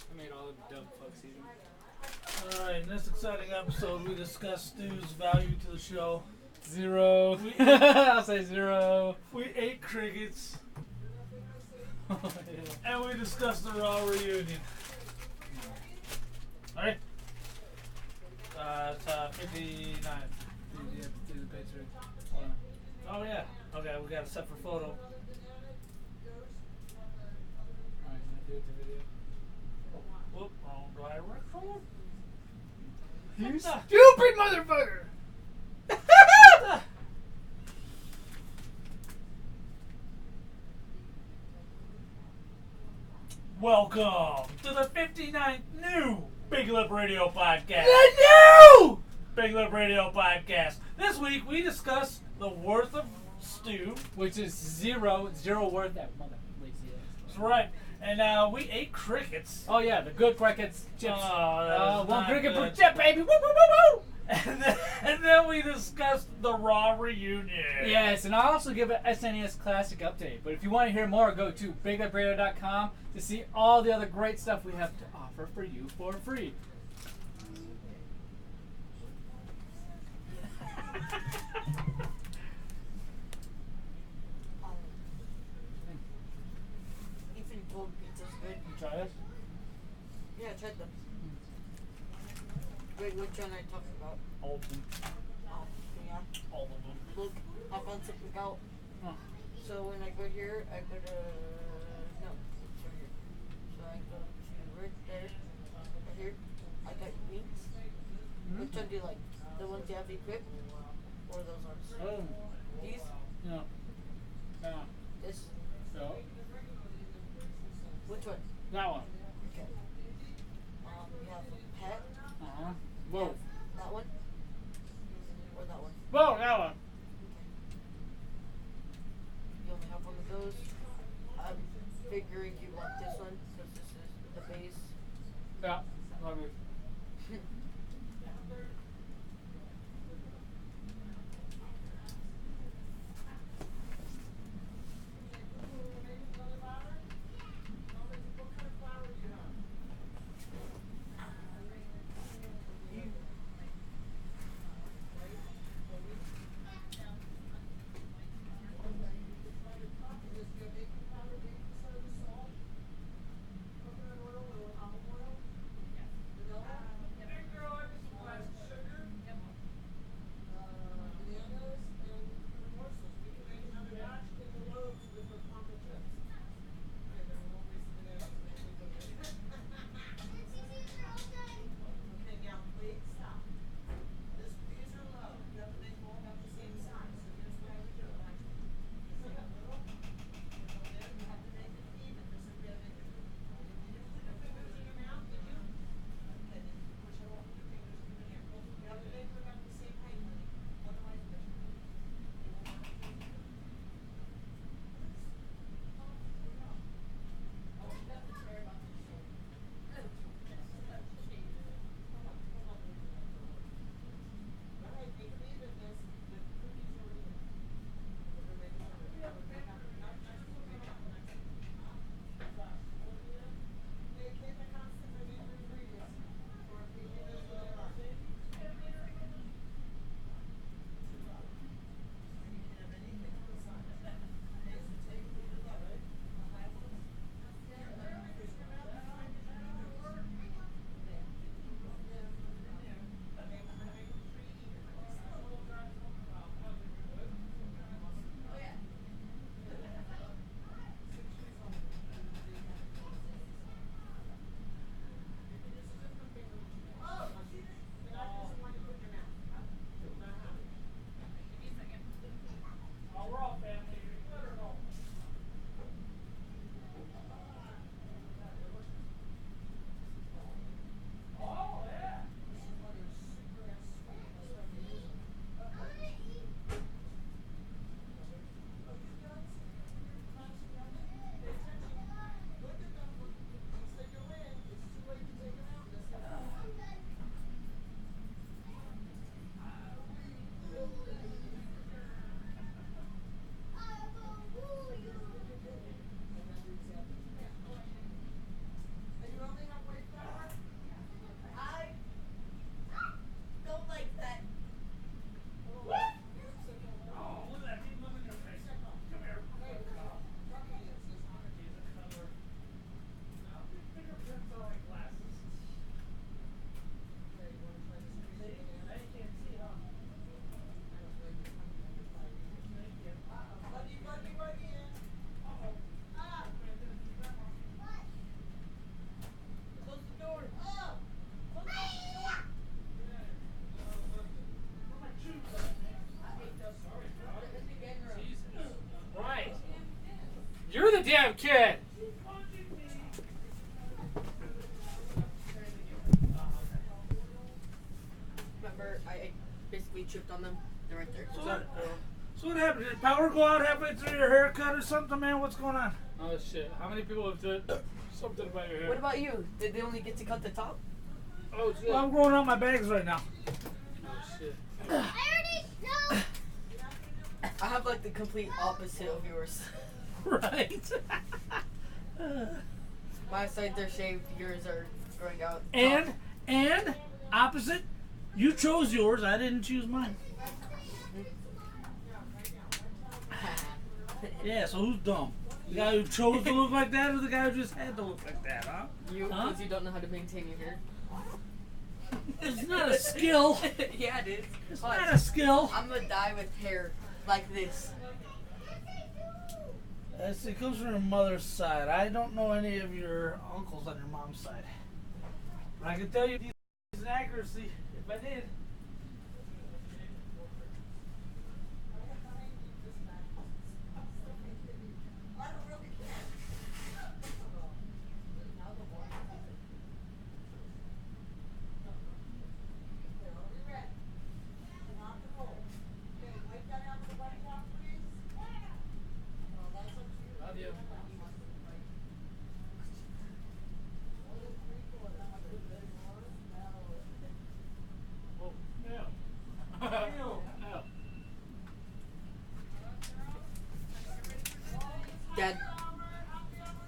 I made all the dumb fucks even. Alright, in this exciting episode, we discuss Stu's value to the show. 0. I'll say 0. We ate crickets. And we discussed the Raw reunion. Alright? It's 59. You have to do the picture. Oh, yeah. Okay, we got a separate photo. Alright, can I do it the video? Whoop, wrong direction. You stupid motherfucker! Welcome to the 59th new Big Lip Radio Podcast. The new Big Lip Radio Podcast. This week we discuss the worth of stew. Which is 0 worth that mother lazy ass. That's right. And we ate crickets. Oh yeah, the good crickets chips. Oh, one cricket per good. chip, baby. Woo woo woo woo! And then we discussed the Raw reunion. Yes, and I'll also give an SNES Classic update. But if you want to hear more, go to BigLipRadio.com to see all the other great stuff we have to offer for you for free. Even cold pizza's good. You try this? Yeah, I tried them. Wait, which one I talking about? All of them. Oh, yeah. All of them. Look, I found something out. Huh. So when I go here, I go to no, it's right here. So I go to right there, right here. I got wings. Which one do you like? The ones you have equipped, or those ones? Oh. These? No. No. This? No. Which one? That one. Okay. You have a pet. Uh-huh. You Whoa. have that one. Or that one. Whoa, that one. You only have one of those. I'm figuring you want this one because this is the base. Yeah. Love it. Goddamn kid! Remember, I basically tripped on them. They're right there. So what happened? Did power go out halfway through your haircut or something, man? What's going on? Oh shit! How many people have said something about your hair? What about you? Did they only get to cut the top? Oh shit! Well, I'm growing out my bags right now. Oh shit! I already know. I have like the complete opposite of yours. Right. My sides are shaved, yours are growing out. And opposite, you chose yours. I didn't choose mine. Yeah, so who's dumb? The guy who chose to look like that, or the guy who just had to look like that, huh? You, because you don't know how to maintain your hair. It's not a skill. Yeah, it is. It's not a skill. I'm gonna die with hair like this. It comes from your mother's side. I don't know any of your uncles on your mom's side. But I can tell you these accuracy if I did. Dad,